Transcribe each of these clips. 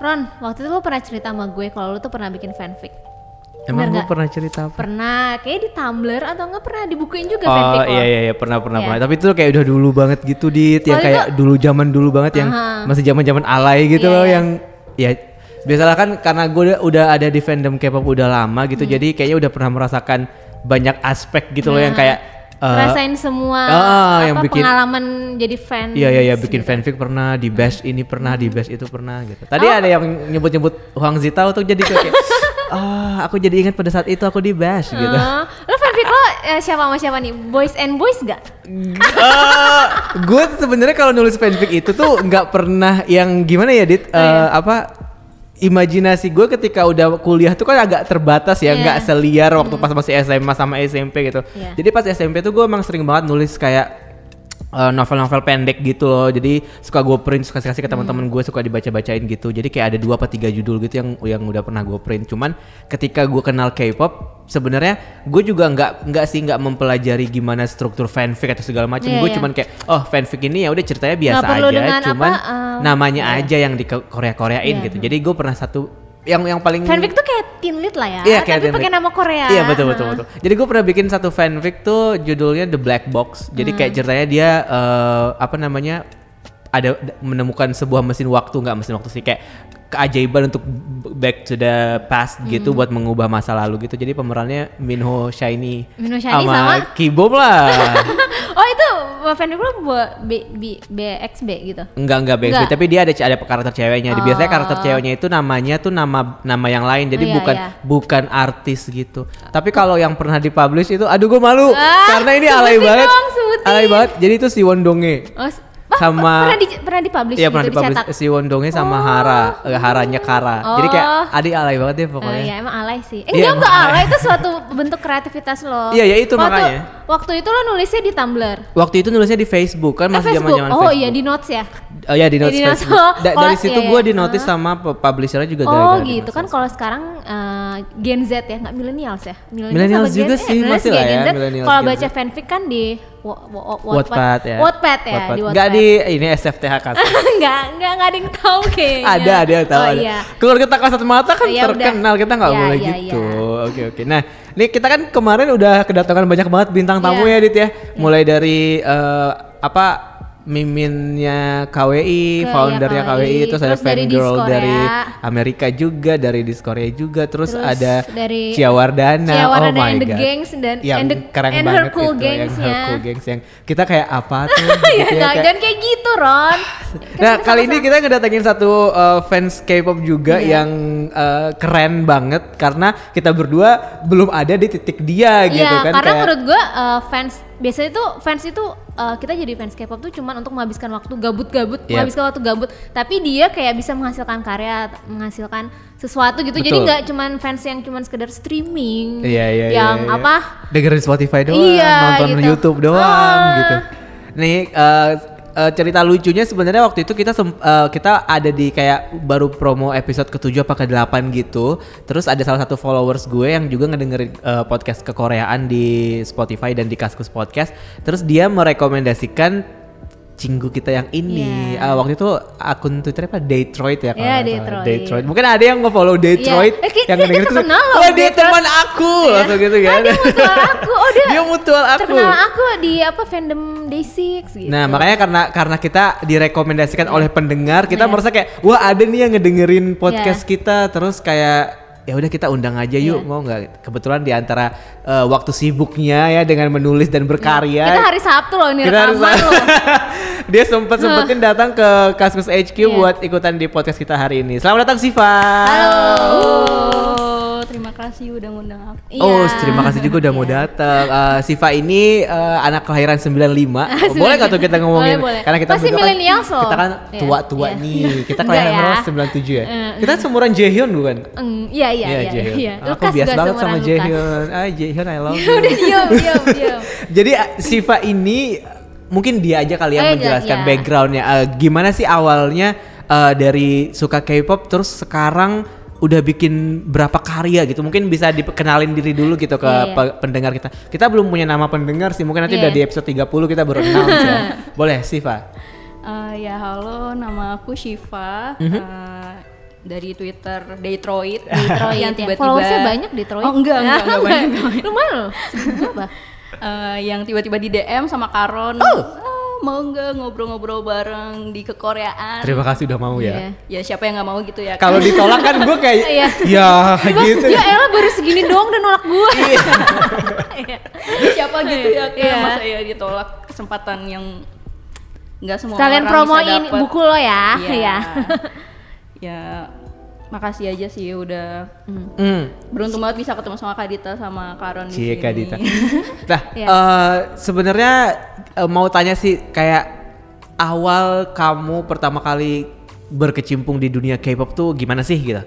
Ron, waktu itu lo pernah cerita sama gue kalau lo tuh pernah bikin fanfic. Emang gue pernah cerita apa? Pernah, kayak di Tumblr atau nggak pernah dibukuin juga Oh fanfic lo? iya pernah. Tapi itu kayak udah dulu banget gitu Dit, yang kayak dulu zaman dulu banget yang masih zaman alay gitu loh yang ya biasalah kan karena gue udah ada di fandom K-pop udah lama gitu, jadi kayaknya udah pernah merasakan banyak aspek gitu loh yang kayak rasain semua yang bikin pengalaman jadi fan. Iya bikin fanfic pernah, di bash ini pernah, di bash itu pernah gitu. Tadi ada yang nyebut Huang Zitao tuh jadi kayak aku jadi ingat pada saat itu aku di bash gitu. Lo fanfic lo siapa sama siapa nih? Boys and boys gak? Gue sebenarnya kalau nulis fanfic itu tuh nggak pernah yang gimana ya Dit, imajinasi gue ketika udah kuliah tuh kan agak terbatas ya, nggak seliar waktu pas masih SMA sama SMP gitu. Jadi pas SMP tuh gue emang sering banget nulis kayak novel-novel pendek gitu loh. Jadi suka gue print, suka kasih ke teman-teman gue, suka dibaca-bacain gitu. Jadi kayak ada 2 atau 3 judul gitu yang udah pernah gue print. Cuman ketika gue kenal K-pop, sebenarnya gue juga nggak mempelajari gimana struktur fanfic atau segala macam. Gue cuman kayak fanfic ini ya udah ceritanya biasa aja, cuman namanya aja yang di Korea-Koreain gitu. Jadi gue pernah satu yang paling fanfic tuh kayak teen lit lah ya, tapi pakai nama Korea. Iya betul. Jadi gue pernah bikin satu fanfic tuh judulnya The Black Box. Jadi kayak ceritanya dia ada menemukan sebuah mesin waktu sih, kayak keajaiban untuk back to the past gitu buat mengubah masa lalu gitu. Jadi pemerannya Minho Shiny sama Kibom lah. Oh itu fanfic lo buat BXB gitu? Enggak BXB, tapi dia ada karakter ceweknya. Biasanya karakter ceweknya itu namanya tuh nama yang lain, jadi bukan artis gitu. Tapi kalau yang pernah dipublish itu, aduh gue malu karena ini alay banget. Jadi itu si Wondonge. Sama pernah dipublish iya, gitu, pernah dipublish si Wondonge sama Haranya Kara. Jadi kayak alay banget deh pokoknya. Iya emang alay sih. Enggak alay, itu suatu bentuk kreativitas lo. Iya itu makanya. Waktu itu lo nulisnya di Tumblr. Waktu itu nulisnya di Facebook kan, masih zaman-zaman Facebook. Oh iya di notes ya. Oh iya di notes Facebook. Dari situ gue di notice sama publishernya juga gara-gara. Oh gitu kan, kalau sekarang Gen Z ya, nggak millennials ya. Millennials juga sih, masih lah ya millennials. Kalau baca fanfic kan di Wattpad ya. Di Wattpad. Nggak di ini SFTH kan? Nggak ada yang tahu kayaknya. Ada yang tahu. Iya. Keluarga Tak Kasat Mata kan terkenal, kita nggak boleh gitu. Oke. Nah, ini kita kan kemarin udah kedatangan banyak banget bintang tamu ya Dit ya. Mulai dari miminnya KWI, foundernya KWI, terus ada fangirl dari Amerika juga, dari Diskorea juga, terus ada dari Ciawardana, oh my and the god, gangs yang keren banget her cool itu, gangs yang her cool gangs yang kita kayak apa tuh? Gitu ya, jangan kayak gitu Ron. Nah kali ini kita ngedatengin satu fans K-pop juga yang keren banget karena kita berdua belum ada di titik dia gitu kan. Karena menurut gue biasanya tuh fans itu kita jadi fans K-pop tuh cuman untuk menghabiskan waktu gabut, tapi dia kayak bisa menghasilkan karya, menghasilkan sesuatu gitu. Betul. Jadi nggak cuman fans yang cuman sekedar streaming, dengerin Spotify doang, nonton gitu. YouTube doang gitu. Nih cerita lucunya sebenarnya waktu itu kita ada di kayak baru promo episode ke-7 apa ke-8 gitu. Terus ada salah satu followers gue yang juga ngedengerin podcast kekoreaan di Spotify dan di Kaskus Podcast. Terus dia merekomendasikan Cinggu kita yang ini. Waktu itu akun Twitter apa Detroit ya kalau Detroit. Mungkin ada yang nge-follow Detroit yang ngedengerin itu. Oh, dia teman aku. Langsung gitu kan. Dia mutual aku. Dia mutual aku. Terkenal aku di fandom Day6 gitu. Nah, makanya karena kita direkomendasikan oleh pendengar, kita merasa kayak wah ada nih yang ngedengerin podcast kita, terus kayak ya udah kita undang aja yuk, mau nggak? Kebetulan di antara waktu sibuknya ya dengan menulis dan berkarya. Kita hari Sabtu loh ini rekaman loh. Dia sempetin datang ke Kaskus HQ buat ikutan di podcast kita hari ini. Selamat datang Siva. Halo. Terima kasih udah ngundang aku. Terima kasih juga udah mau datang. Siva ini anak kelahiran 95. Boleh gak tuh kita ngomongin? Boleh. Karena kita pasti milenials loh. Kita kan tua-tua nih. Kita kelahiran berapa? 97 ya? Kita seumuran Jaehyun bukan? Iya. Aku biasa banget sama Jaehyun. Jaehyun I love you. Udah diam. Jadi Siva ini mungkin dia aja kali yang menjelaskan backgroundnya. Gimana sih awalnya dari suka K-pop terus sekarang udah bikin berapa karya gitu. Mungkin bisa dikenalin diri dulu gitu ke pendengar kita. Kita belum punya nama pendengar sih. Mungkin nanti udah di episode 30 kita baru announce ya. Boleh Siva? Halo, nama aku Shiva. dari Twitter Detroit Detroit yang ya. tiba-tiba Followersnya banyak Detroit. Oh enggak banyak. Lumayan loh. Apa? Yang tiba-tiba di DM sama Karon. Mau nggak ngobrol-ngobrol bareng di kekoreaan? Terima kasih udah mau ya. Ya siapa yang nggak mau gitu ya? Kalau ditolak kan gue kayak ya gitu. Ya elah baru segini doang udah nolak gue. Siapa gitu ya? Masa ya ditolak kesempatan yang nggak semua sekalian orang promoin bisa dapet. buku lo ya. Iya. Ya makasih aja sih udah beruntung banget bisa ketemu sama Kak Dita sama Karon di sini. Kak Dita. Nah, sebenarnya mau tanya sih kayak awal kamu pertama kali berkecimpung di dunia K-pop tuh gimana sih gitu?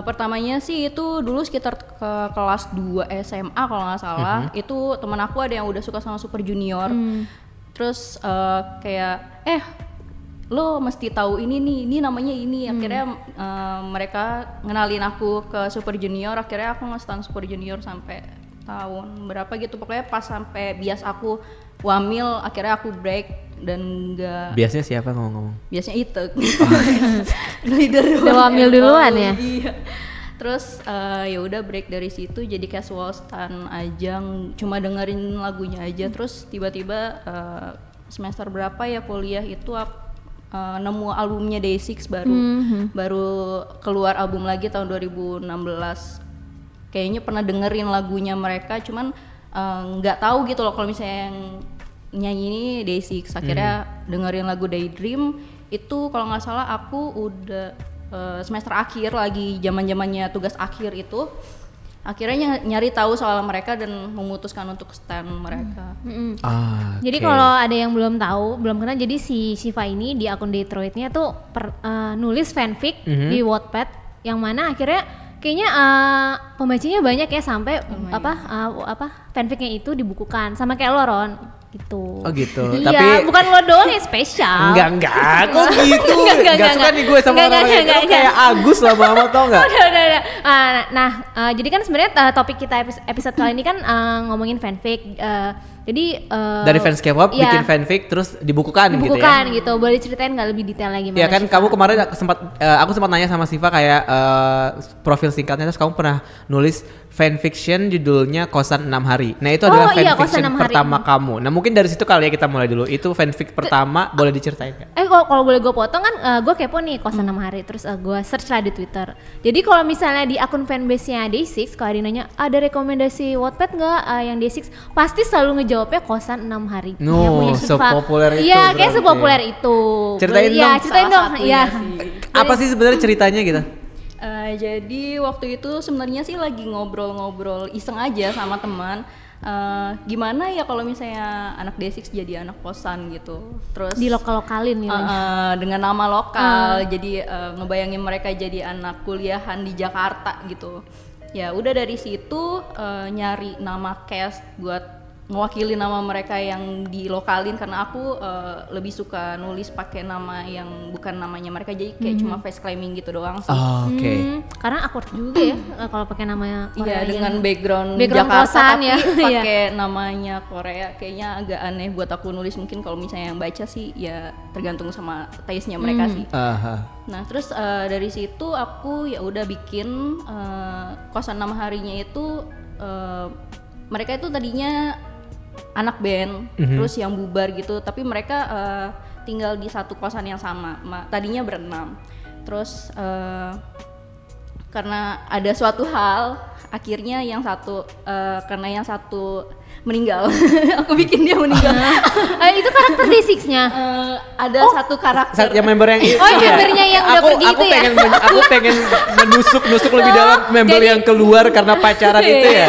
Pertamanya sih itu dulu sekitar ke kelas 2 SMA kalau nggak salah. Itu teman aku ada yang udah suka sama Super Junior. Terus kayak lo mesti tahu ini namanya ini. Akhirnya mereka ngenalin aku ke Super Junior. Akhirnya aku nge-stan Super Junior sampai tahun berapa gitu. Pokoknya pas sampai bias aku wamil, akhirnya aku break dan enggak. Biasanya siapa ngomong-ngomong? Biasanya itu. Leader udah wamil duluan ya. Iya. Terus ya udah break dari situ jadi casual stan aja, cuma dengerin lagunya aja. Terus tiba-tiba semester berapa ya kuliah itu nemu albumnya Day6 baru keluar album lagi tahun 2016. Kayaknya pernah dengerin lagunya mereka, cuman nggak tahu gitu loh kalau misalnya yang nyanyi ini Day6. Akhirnya dengerin lagu Daydream itu kalau nggak salah aku udah semester akhir lagi zamannya tugas akhir itu. Akhirnya nyari tahu soal mereka dan memutuskan untuk stan mereka. Jadi kalau ada yang belum tahu, belum kenal, jadi si Shiva ini di akun Detroitnya tuh nulis fanfic di Wattpad yang mana akhirnya kayaknya pembacanya banyak ya sampai fanficnya itu dibukukan sama kayak lo Ron gitu. Oh gitu. Iya, tapi bukan lo doang yang spesial. Enggak, kok gitu. Enggak suka nih gue sama orang itu kayak Agus lama-lama tau enggak? Udah. Jadi kan sebenarnya topik kita episode kali ini kan ngomongin fanfic. Jadi dari fans K-pop bikin fanfic terus dibukukan gitu ya. Gitu. Boleh ceritain nggak lebih detail lagi? Ya kan kamu kemarin aku sempat nanya sama Siva kayak profil singkatnya, terus kamu pernah nulis fanfiction judulnya Kosan 6 Hari. Nah itu adalah fanfiction pertama kamu. Nah mungkin dari situ kali ya kita mulai dulu. Itu fanfic pertama, boleh diceritain nggak? Kalau boleh gue potong kan, gue kepo nih Kosan 6 Hari. Terus gue search lah di Twitter. Jadi kalau misalnya di akun fanbase-nya Day6, kalau ada nanya ada rekomendasi Wattpad nggak yang Day6, pasti selalu ngejawabnya Kosan 6 Hari. No, sepopuler itu. Iya, kayak sepopuler itu. Ceritain dong. Iya. Apa sih sebenarnya ceritanya gitu? Jadi waktu itu sebenarnya sih lagi ngobrol-ngobrol iseng aja sama teman. Gimana ya kalau misalnya anak Day6 jadi anak kosan gitu. Terus di lokal-lokalin gitu. Dengan nama lokal. Jadi ngebayangin mereka jadi anak kuliahan di Jakarta gitu. Ya udah dari situ nyari nama cast buat mewakili nama mereka yang dilokalin, karena aku lebih suka nulis pakai nama yang bukan namanya mereka, jadi kayak cuma face claiming gitu doang sih. Karena awkward juga ya kalau pakai nama Korea. Iya, dengan background Jakarta kosan, tapi pakai namanya Korea kayaknya agak aneh buat aku nulis. Mungkin kalau misalnya yang baca sih ya tergantung sama taste-nya mereka sih. Nah terus dari situ aku ya udah bikin Kosan 6 Harinya itu mereka itu tadinya anak band, terus yang bubar gitu, tapi mereka tinggal di satu kosan yang sama. Tadinya berenam, terus karena ada suatu hal, akhirnya yang satu karena yang satu meninggal, aku bikin dia meninggal. Itu karakter Day6-nya. Ada satu karakter. Yang member yang membernya yang udah pergi itu ya. Aku pengen menusuk lebih dalam member yang keluar karena pacaran itu ya.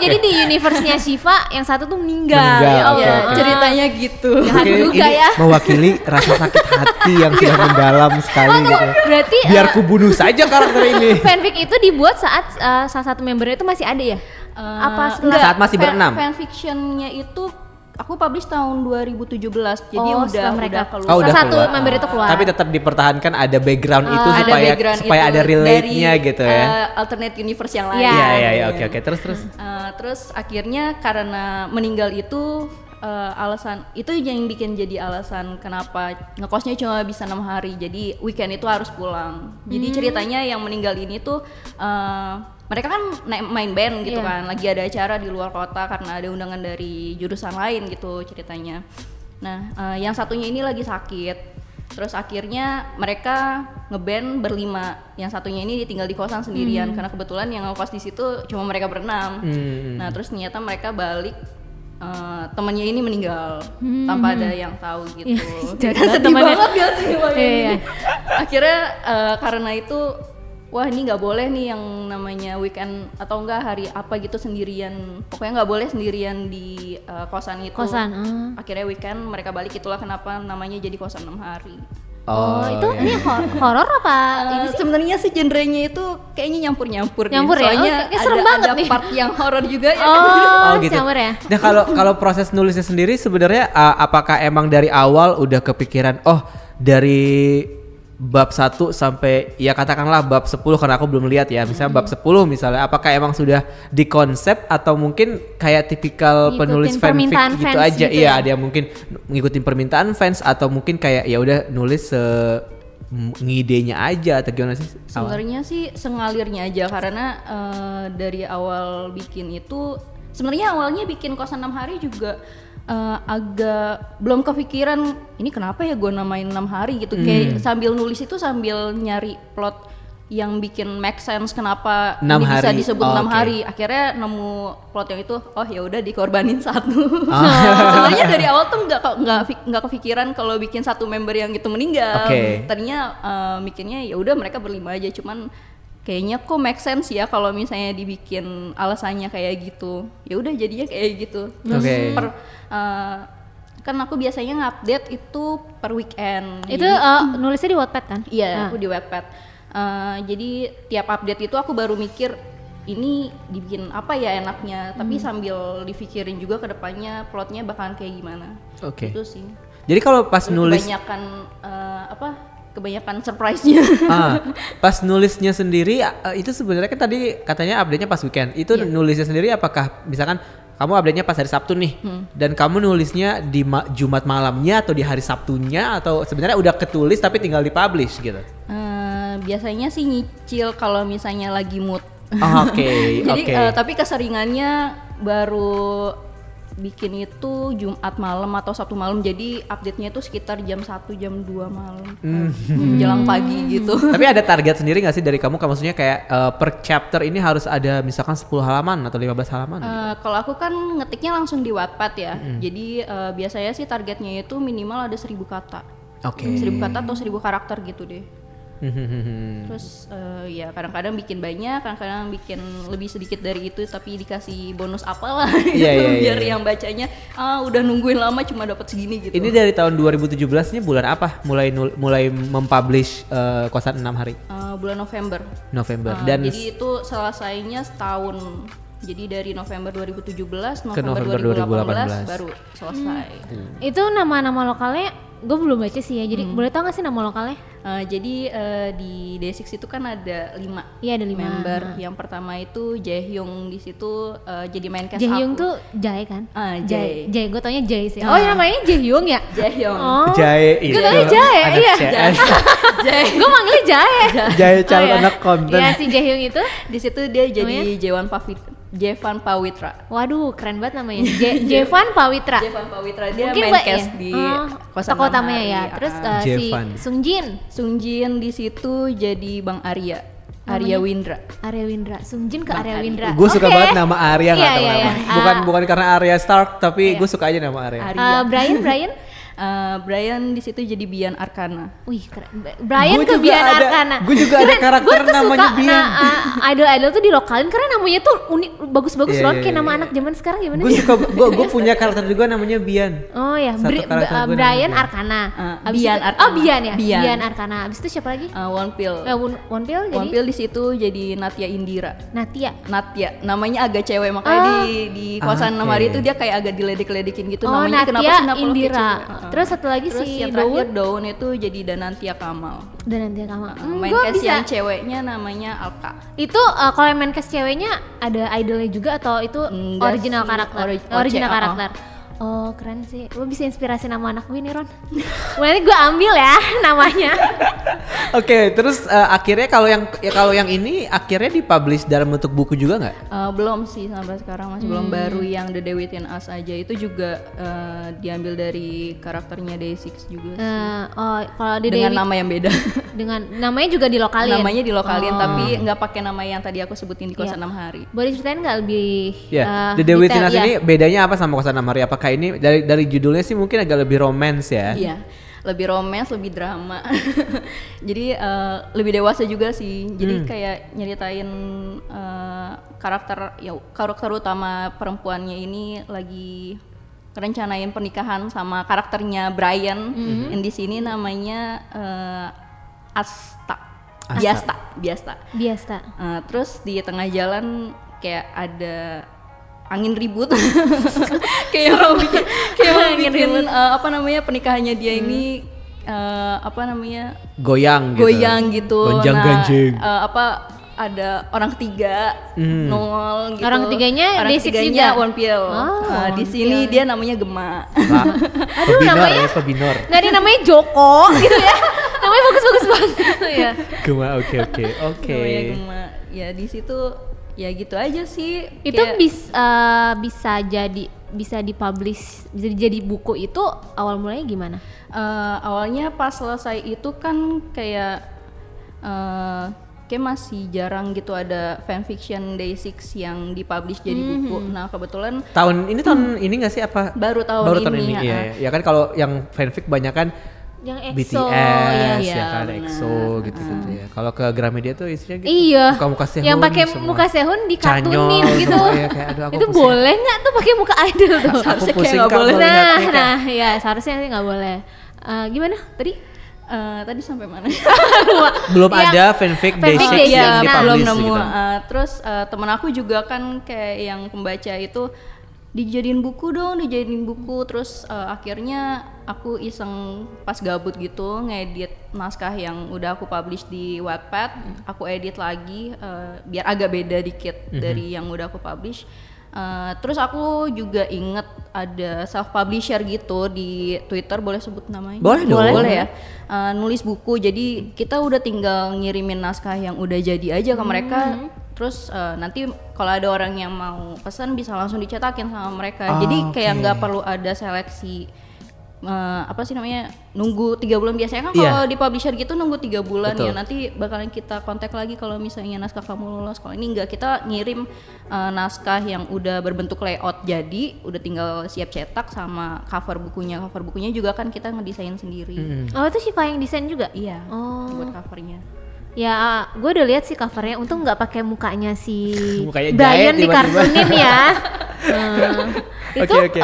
Jadi di universe-nya Shiva yang satu tuh meninggal. Ceritanya gitu. Juga ya. Mewakili rasa sakit hati yang sudah mendalam sekali gitu. Berarti biar ku bunuh saja karakter ini. Fanfic itu dibuat saat salah satu membernya itu masih ada ya? Saat masih berenam. Fanfictionnya itu aku publish tahun 2017, jadi udah keluar. Udah satu member itu keluar. Tapi tetap dipertahankan ada background itu supaya ada relate-nya gitu ya. Alternate universe yang lain. Iya, oke. Terus. Terus akhirnya karena meninggal itu alasan itu yang bikin jadi alasan kenapa ngekosnya cuma bisa 6 hari. Jadi weekend itu harus pulang. Jadi ceritanya yang meninggal ini tuh mereka kan main band gitu kan, lagi ada acara di luar kota karena ada undangan dari jurusan lain gitu ceritanya. Nah, yang satunya ini lagi sakit. Terus akhirnya mereka ngeband berlima, yang satunya ini ditinggal di kosan sendirian karena kebetulan yang ngekos di situ cuma mereka berenam. Nah terus ternyata mereka balik, temannya ini meninggal tanpa ada yang tahu gitu. Sedih banget ya sih. Akhirnya karena itu, wah ini nggak boleh nih yang namanya weekend atau enggak hari apa gitu sendirian, pokoknya nggak boleh sendirian di kosan itu. Akhirnya weekend mereka balik, itulah kenapa namanya jadi kosan 6 hari. Itu ini horor apa? Sebenarnya sih genrenya itu kayaknya nyampur-nyampur ya? Soalnya serem banget ada nih. Part yang horor juga ya. Gitu. Campur ya. Nah kalau proses nulisnya sendiri sebenarnya apakah emang dari awal udah kepikiran dari bab 1 sampai ya katakanlah bab 10, karena aku belum lihat ya, misalnya bab 10 misalnya, apakah emang sudah dikonsep atau mungkin kayak tipikal ngikutin penulis fanfic gitu aja gitu iya ya? Ada yang mungkin ngikutin permintaan fans atau mungkin kayak ya udah nulis ngidenya aja atau gimana sih? Sebenarnya sih sengalirnya aja karena dari awal bikin itu sebenarnya awalnya bikin kosan 6 hari juga agak belum kepikiran ini kenapa ya gue namain 6 hari gitu. Kayak sambil nulis itu sambil nyari plot yang bikin make sense kenapa ini bisa disebut 6 hari. Akhirnya nemu plot yang itu, oh ya udah dikorbanin satu. Sebenarnya dari awal tuh nggak kepikiran kalau bikin satu member yang gitu meninggal. Tadinya mikirnya ya udah mereka berlima aja, cuman kayaknya kok make sense ya kalau misalnya dibikin alasannya kayak gitu. Ya udah jadinya kayak gitu. Terus kan aku biasanya ngupdate itu per weekend. Itu nulisnya di Wattpad kan? Iya, aku di Wattpad. Jadi tiap update itu aku baru mikir ini dibikin apa ya enaknya, tapi sambil dipikirin juga ke depannya plotnya bakalan kayak gimana. Itu sih. Jadi kalau pas nulis kebanyakan surprise-nya. Pas nulisnya sendiri itu sebenarnya kan tadi katanya update-nya pas weekend. Itu nulisnya sendiri apakah misalkan kamu update-nya pas hari Sabtu nih, dan kamu nulisnya di Jumat malamnya atau di hari Sabtunya, atau sebenarnya udah ketulis tapi tinggal dipublish gitu? Biasanya sih nyicil kalau misalnya lagi mood. Jadi tapi keseringannya baru bikin itu Jumat malam atau Sabtu malam, jadi update-nya itu sekitar jam 1 jam 2 malam menjelang pagi gitu. Tapi ada target sendiri gak sih dari kamu? Maksudnya kayak per chapter ini harus ada misalkan 10 halaman atau 15 halaman gitu? Kalau aku kan ngetiknya langsung di Wattpad ya, jadi biasanya sih targetnya itu minimal ada 1000 kata. 1000 kata atau 1000 karakter gitu deh. Terus ya kadang-kadang bikin banyak, kadang-kadang bikin lebih sedikit dari itu tapi dikasih bonus apalah gitu, biar yang bacanya udah nungguin lama cuma dapat segini gitu. Ini dari tahun 2017 ini bulan apa mulai mempublish kosan 6 hari? Bulan November. Dan jadi itu selesainya setahun. Jadi dari November 2017 ke November 2018 baru selesai. Itu nama-nama lokalnya gue belum baca sih ya, jadi boleh tau gak sih nama lokalnya? Jadi di Day6 itu kan ada 5 member. Yang pertama itu Jaehyung, di situ jadi main cast. Jaehyung tuh Jae kan? Jae, gue taunya Jae sih. Oh namanya Jaehyung ya? Jaehyung. Jae itu. Gue taunya Jae, iya. Jae. Gue manggilnya Jae. Jae calon anak konten. Iya si Jaehyung itu. Di situ dia jadi Jevan Pawitra. Waduh, keren banget namanya. Jevan Pawitra. Jevan Pawitra, dia main cast di Kosan utamanya ya. Terus si Sungjin di situ jadi Bang Arya. Arya Windra. Sungjin ke Arya Windra. Gue suka banget nama Arya, nggak tahu kenapa. Bukan karena Arya Stark, tapi gue suka aja nama Arya. Brian di situ jadi Bian Arkana. Wih keren. Brian ke Bian Arkana. Gue juga ada karakter namanya Bian. Idol tuh dilokalin karena namanya tuh unik, bagus-bagus loh. Kayak nama anak zaman sekarang gimana? Gue suka. Gue punya karakter juga namanya Bian. Oh ya. Brian Arkana. Bian Arkana. Oh Bian ya. Bian Arkana. Abis itu siapa lagi? Wonpil. Wonpil jadi. Wonpil di situ jadi Natya Indira. Natya. Namanya agak cewek, makanya di kosan 6 hari itu dia kayak agak diledek-ledekin gitu. Namanya Natya kenapa sih nama Indira. Terus satu lagi si yang terakhir Daun itu jadi Danantia Kamal. Main cast yang ceweknya namanya Alka. Itu kalau main cast ceweknya ada idolnya juga atau itu original karakter? Original karakter. Oh keren sih, lo bisa inspirasi nama anak gue nih Ron. Nanti gue ambil ya namanya. Oke, terus akhirnya kalau yang ini akhirnya dipublish dalam bentuk buku juga nggak? Belum sih sampai sekarang masih belum. Baru yang The Day Within Us aja itu juga diambil dari karakternya Day6 juga sih. Oh kalau di dengan nama yang beda. Dengan namanya juga dilokalin. Namanya dilokalin tapi nggak pakai nama yang tadi aku sebutin di Kosan 6 Hari. Boleh ceritain nggak lebih? The Day Within Us ini bedanya apa sama Kosan 6 Hari? Apakah ini dari judulnya sih mungkin agak lebih romance ya? Iya, lebih romance, lebih drama. Jadi lebih dewasa juga sih. Jadi kayak nyeritain karakter utama perempuannya ini lagi rencanain pernikahan sama karakternya Brian. Yang di sini namanya Biasta. Terus di tengah jalan kayak ada angin ribut. kayak angin ribut. Pernikahannya dia ini goyang gitu. Gonjang-ganjing. Ada orang ketiga nongol gitu. Orang ketiganya Day6 juga. One Pill. Di sini dia namanya Gema. Aduh namanya Pebinor. Nggak ada namanya Joko gitu ya. Namanya bagus-bagus banget ya. Gema oke. Namanya Gema. Ya di situ ya gitu aja sih. Itu bisa dipublish, bisa jadi buku itu awal mulanya gimana? Awalnya pas selesai itu kan kayak masih jarang gitu ada fanfiction Day6 yang dipublish jadi buku. Nah kebetulan tahun ini nggak sih apa? Baru tahun ini. Ya kan kalau yang fanfic banyak kan yang EXO, BTS ya kan, EXO gitu ya. Kalau ke Gramedia tuh isinya gitu. Iya. Muka Sehun. Yang pakai muka Sehun dikartunin gitu. Ya, kayak, itu pusing. Boleh nggak tuh pakai muka idol tuh? Seharusnya kayak nggak boleh. Nah, ya seharusnya sih nggak boleh. Gimana tadi? Tadi sampai mana? Belum ada fanfic Day6 yang dipublish belum nemu. Gitu. Terus temen aku juga kan kayak yang pembaca itu dijadiin buku. Terus akhirnya aku iseng pas gabut gitu ngedit naskah yang udah aku publish di Wattpad. Aku edit lagi biar agak beda dikit dari yang udah aku publish. Terus aku juga inget ada self publisher gitu di Twitter, boleh sebut namanya? Boleh ya. Nulis buku, jadi kita udah tinggal ngirimin naskah yang udah jadi aja ke mereka. Terus nanti kalau ada orang yang mau pesan bisa langsung dicetakin sama mereka. Jadi kayak nggak perlu ada seleksi nunggu 3 bulan. Biasanya kan kalau di publisher gitu nunggu 3 bulan. Betul. Ya nanti bakalan kita kontak lagi kalau misalnya naskah kamu lolos. Kalau ini enggak, kita ngirim naskah yang udah berbentuk layout jadi, udah tinggal siap cetak sama cover bukunya juga kan kita ngedesain sendiri. Oh itu Shiva yang desain juga? Iya. Buat covernya. Ya, gue udah lihat sih covernya. Untung nggak pakai mukanya si Brian dikartunin ya. Itu okay.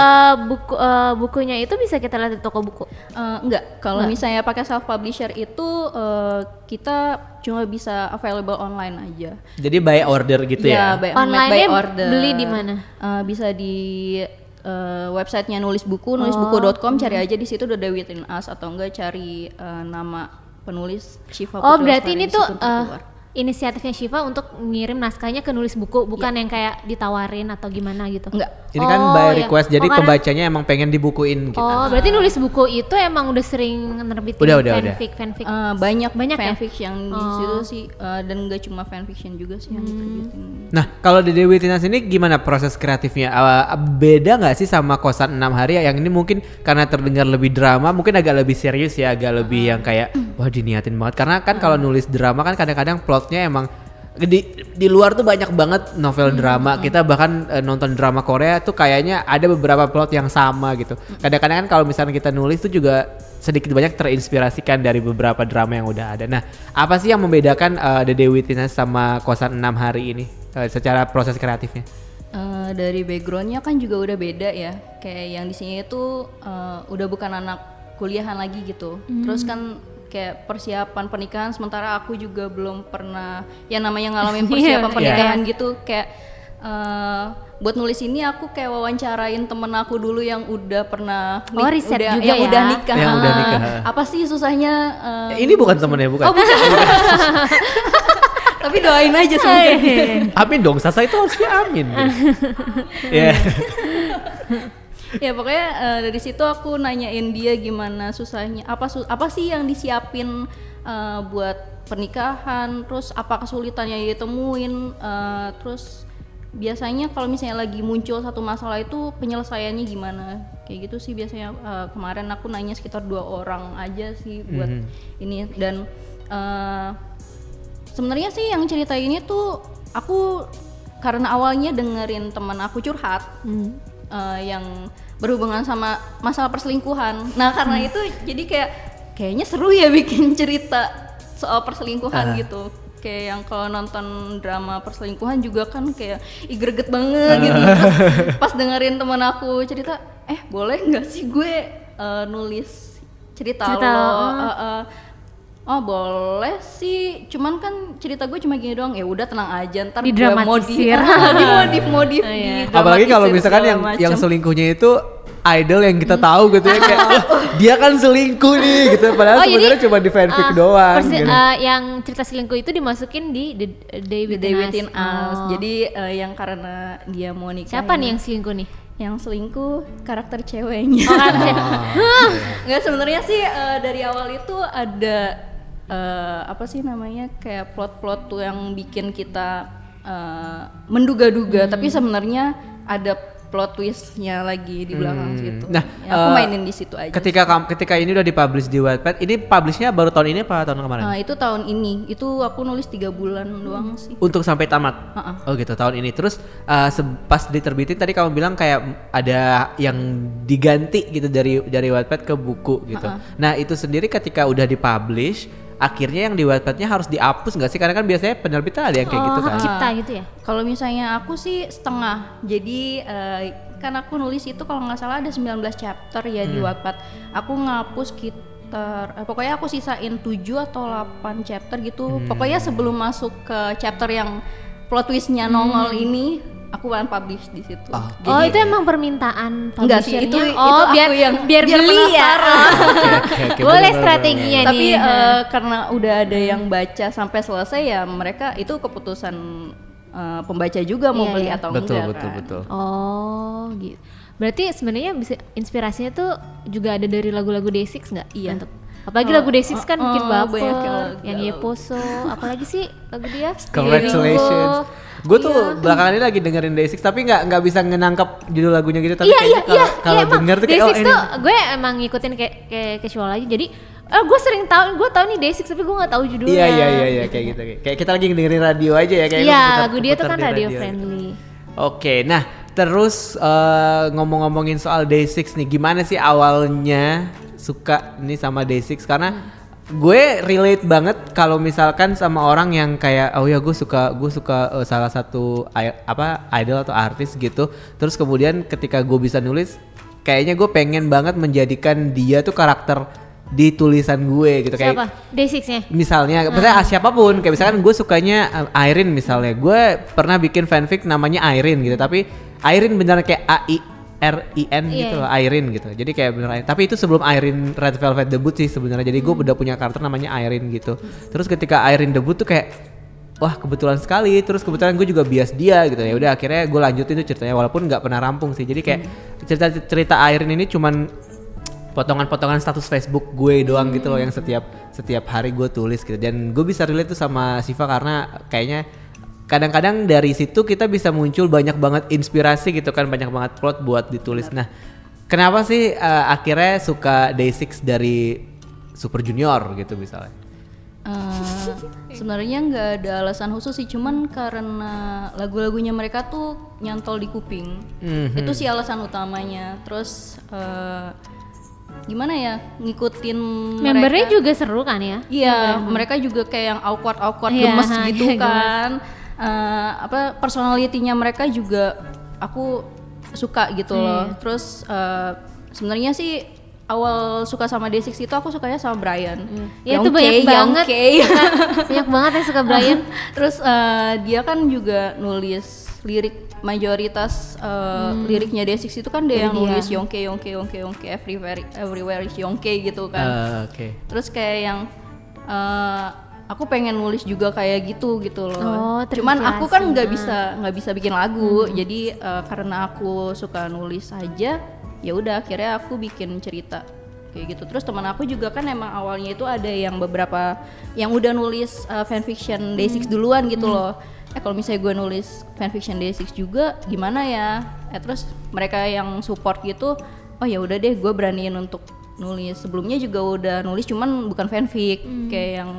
Bukunya itu bisa kita lihat di toko buku? Enggak. Kalau misalnya pakai self publisher itu kita cuma bisa available online aja. Jadi by order gitu ya? Online-nya by order. Beli di mana? Bisa di websitenya nulisbuku.com. Cari aja di situ The Day Within Us, atau enggak cari nama penulis Shiva. Berarti ini tuh inisiatifnya Shiva untuk ngirim naskahnya ke nulis buku, bukan yang kayak ditawarin atau gimana gitu? Enggak. Ini kan by request, jadi pembacanya emang pengen dibukuin gitu. Berarti nulis buku itu emang udah sering nerbitin fanfic. Banyak fanfic ya? Yang di situ sih, dan enggak cuma fanfiction juga sih yang diterbitin. Nah, kalau di The Day Within Us ini gimana proses kreatifnya? Beda nggak sih sama Kosan 6 Hari yang ini mungkin karena terdengar lebih drama, mungkin agak lebih serius ya, agak lebih yang kayak wah diniatin banget. Karena kan kalau nulis drama kan kadang-kadang plotnya emang di luar tuh banyak banget novel drama. Kita bahkan nonton drama Korea tuh kayaknya ada beberapa plot yang sama gitu. Kadang-kadang kan kalau misalnya kita nulis tuh juga sedikit banyak terinspirasikan dari beberapa drama yang udah ada. Nah, apa sih yang membedakan The Day Within Us sama Kosan 6 Hari ini secara proses kreatifnya? Dari backgroundnya kan juga udah beda ya. Kayak yang di sini itu udah bukan anak kuliahan lagi gitu. Terus kan kayak persiapan pernikahan, sementara aku juga belum pernah yang namanya ngalamin persiapan pernikahan gitu. Kayak buat nulis ini aku kayak wawancarain temen aku dulu yang udah pernah riset juga yang ya? udah nikah. Yang udah nikah. Apa sih susahnya? Ini bukan temennya, bukan? Oh, bukan. Tapi doain aja semoga. Amin dong, Sasa itu harusnya amin. Ya pokoknya dari situ aku nanyain dia gimana susahnya, apa sih yang disiapin buat pernikahan, terus apa kesulitannya dia temuin, terus biasanya kalau misalnya lagi muncul satu masalah itu penyelesaiannya gimana, kayak gitu sih biasanya. Kemarin aku nanya sekitar 2 orang aja sih buat ini, dan sebenarnya sih yang cerita ini tuh aku karena awalnya dengerin teman aku curhat yang berhubungan sama masalah perselingkuhan. Nah karena itu jadi kayaknya seru ya bikin cerita soal perselingkuhan gitu. Kayak yang kalau nonton drama perselingkuhan juga kan kayak greget banget gitu. Pas dengerin teman aku cerita, boleh nggak sih gue nulis cerita lo? Oh boleh sih, cuman kan cerita gue cuma gini doang. Ya udah tenang aja, ntar gue modif apalagi kalau misalkan yang selingkuhnya itu idol yang kita tahu gitu ya, kayak dia kan selingkuh nih gitu, padahal sebenarnya cuma di fanfic doang gitu. Yang cerita selingkuh itu dimasukin di The Day Within Us. Jadi yang karena dia mau nikah. Siapa nih yang selingkuh nih? Yang selingkuh karakter ceweknya. Nggak, sebenarnya sih dari awal itu ada apa sih namanya, kayak plot-plot tuh yang bikin kita menduga-duga, tapi sebenarnya ada plot twistnya lagi di belakang situ. Nah, ya, aku mainin di situ aja. Ketika ini udah dipublish di Wattpad, ini publishnya baru tahun ini apa tahun kemarin? Itu tahun ini. Itu aku nulis 3 bulan doang sih. Untuk sampai tamat? Oh gitu, tahun ini. Terus pas diterbitin tadi kamu bilang kayak ada yang diganti gitu dari Wattpad ke buku gitu. Nah itu sendiri ketika udah dipublish, akhirnya yang di Wattpadnya harus dihapus nggak sih? Karena kan biasanya penerbit ada yang kayak gitu kan. Hak cipta gitu ya? Kalau misalnya aku sih setengah. Jadi kan aku nulis itu kalau nggak salah ada 19 chapter ya di Wattpad. Aku ngapus pokoknya aku sisain 7 atau 8 chapter gitu. Pokoknya sebelum masuk ke chapter yang plot twistnya nongol ini, aku akan publish di situ. Jadi, itu emang permintaan publishernya? Enggak sih, itu biar beli ya. Boleh strateginya nih. Tapi karena udah ada yang baca sampai selesai ya, mereka itu keputusan pembaca juga mau beli atau enggak. Betul. Oh gitu. Berarti sebenarnya bisa inspirasinya tuh juga ada dari lagu-lagu Day6 nggak? Iya. Apalagi lagu Day6 kan bikin baper, yang Yeposo, apalagi sih lagu dia? Congratulations. Gue tuh belakangan ini lagi dengerin Day6 tapi nggak bisa ngenangkep judul lagunya gitu, tapi kalau denger tuh kayak Day6 tuh gue emang ngikutin kayak casual aja. Jadi gue sering tahu nih Day6 tapi gue nggak tahu judulnya. Iya kayak gitu. Kayak kita lagi dengerin radio aja ya, kayak lagu dia tuh kan radio friendly. Oke, nah terus ngomongin soal Day6 nih, gimana sih awalnya suka nih sama Day6? Karena gue relate banget kalau misalkan sama orang yang kayak gue suka salah satu idol atau artis gitu, terus kemudian ketika gue bisa nulis, kayaknya gue pengen banget menjadikan dia tuh karakter di tulisan gue gitu. Siapa? Day6-nya? Misalnya, siapapun, kayak misalkan gue sukanya Irene misalnya, gue pernah bikin fanfic namanya Irene gitu, tapi Irene beneran kayak AIRIN gitu loh, Irene gitu. Jadi kayak beneran, tapi itu sebelum Irene Red Velvet debut sih sebenarnya. Jadi gue udah punya karakter namanya Irene gitu. Terus ketika Irene debut tuh kayak wah kebetulan sekali. Terus kebetulan gue juga bias dia gitu. Ya udah akhirnya gue lanjutin tuh ceritanya walaupun nggak pernah rampung sih. Jadi kayak cerita Irene ini cuman potongan-potongan status Facebook gue doang gitu loh yang setiap hari gue tulis gitu. Dan gue bisa relate tuh sama Siva karena kayaknya kadang-kadang dari situ kita bisa muncul banyak banget inspirasi gitu kan, banyak banget plot buat ditulis. Nah, kenapa sih akhirnya suka Day6 dari Super Junior gitu misalnya? Sebenarnya nggak ada alasan khusus sih, cuman karena lagu-lagunya mereka tuh nyantol di kuping. Itu sih alasan utamanya. Terus gimana ya, ngikutin membernya juga seru kan ya? Iya, mereka juga kayak yang awkward gemes gitu kan. Personality-nya mereka juga aku suka gitu loh. Terus sebenarnya sih awal suka sama Day6 itu aku sukanya sama Brian. Ya itu banyak banget. Banyak banget yang suka Brian. Terus dia kan juga nulis lirik, mayoritas liriknya Day6 itu kan dia yang nulis Yongke everywhere is Yongke gitu kan. Terus kayak yang aku pengen nulis juga kayak gitu loh. Cuman aku kan nggak bisa bikin lagu. Jadi karena aku suka nulis aja, ya udah akhirnya aku bikin cerita kayak gitu. Terus teman aku juga kan emang awalnya itu ada yang beberapa yang udah nulis fanfiction Day6 duluan gitu loh. Kalau misalnya gue nulis fanfiction Day6 juga gimana ya? Terus mereka yang support gitu, oh ya udah deh gue beraniin untuk nulis. Sebelumnya juga udah nulis cuman bukan fanfic, kayak yang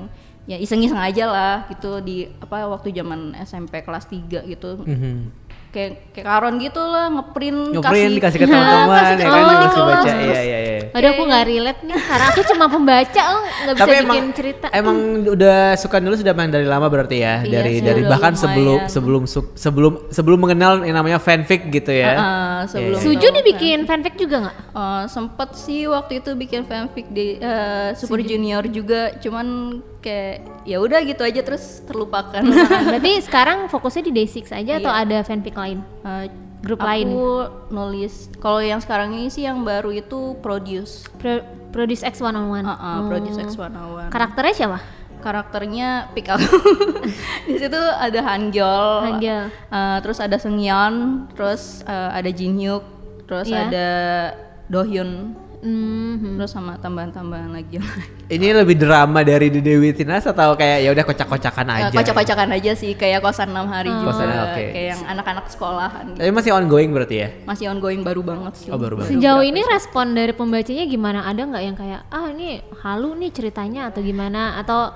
ya iseng-iseng aja lah gitu di waktu zaman SMP kelas 3 gitu. Kayak Karon gitu lah, ngeprint dikasih ke teman-teman ya kan, dikasih baca. Iya. Aduh aku nggak relate nih karena aku cuma pembaca, nggak bisa tapi bikin cerita. Emang udah suka nulis udah main dari lama berarti ya. Iya, dari bahkan lumayan. sebelum mengenal yang namanya fanfic gitu ya. Sebelum Suju nih bikin fanfic juga nggak? Sempet sih waktu itu bikin fanfic di Super Junior juga, cuman kayak ya udah gitu aja terus terlupakan. Berarti sekarang fokusnya di Day6 aja atau ada fanfic lain? Grup lain? Aku nulis, kalau yang sekarang ini sih yang baru itu Produce. Produce X101. Produce X101. Karakternya siapa? Karakternya pick up. Di situ ada Hangyol. Terus ada Seungyeon, terus ada Jinhyuk, terus ada Dohyun. Terus sama tambahan-tambahan lagi. Ini lebih drama dari The Dewi Tinas atau kayak ya udah kocak-kocakan aja? Kocak-kocakan aja sih, kayak kosan 6 hari juga, okay. kayak yang anak-anak sekolahan. Tapi masih ongoing berarti ya? Masih ongoing, baru banget sih. Baru banget. Sejauh ini respon dari pembacanya gimana? Ada nggak yang kayak ini halu nih ceritanya atau gimana? Atau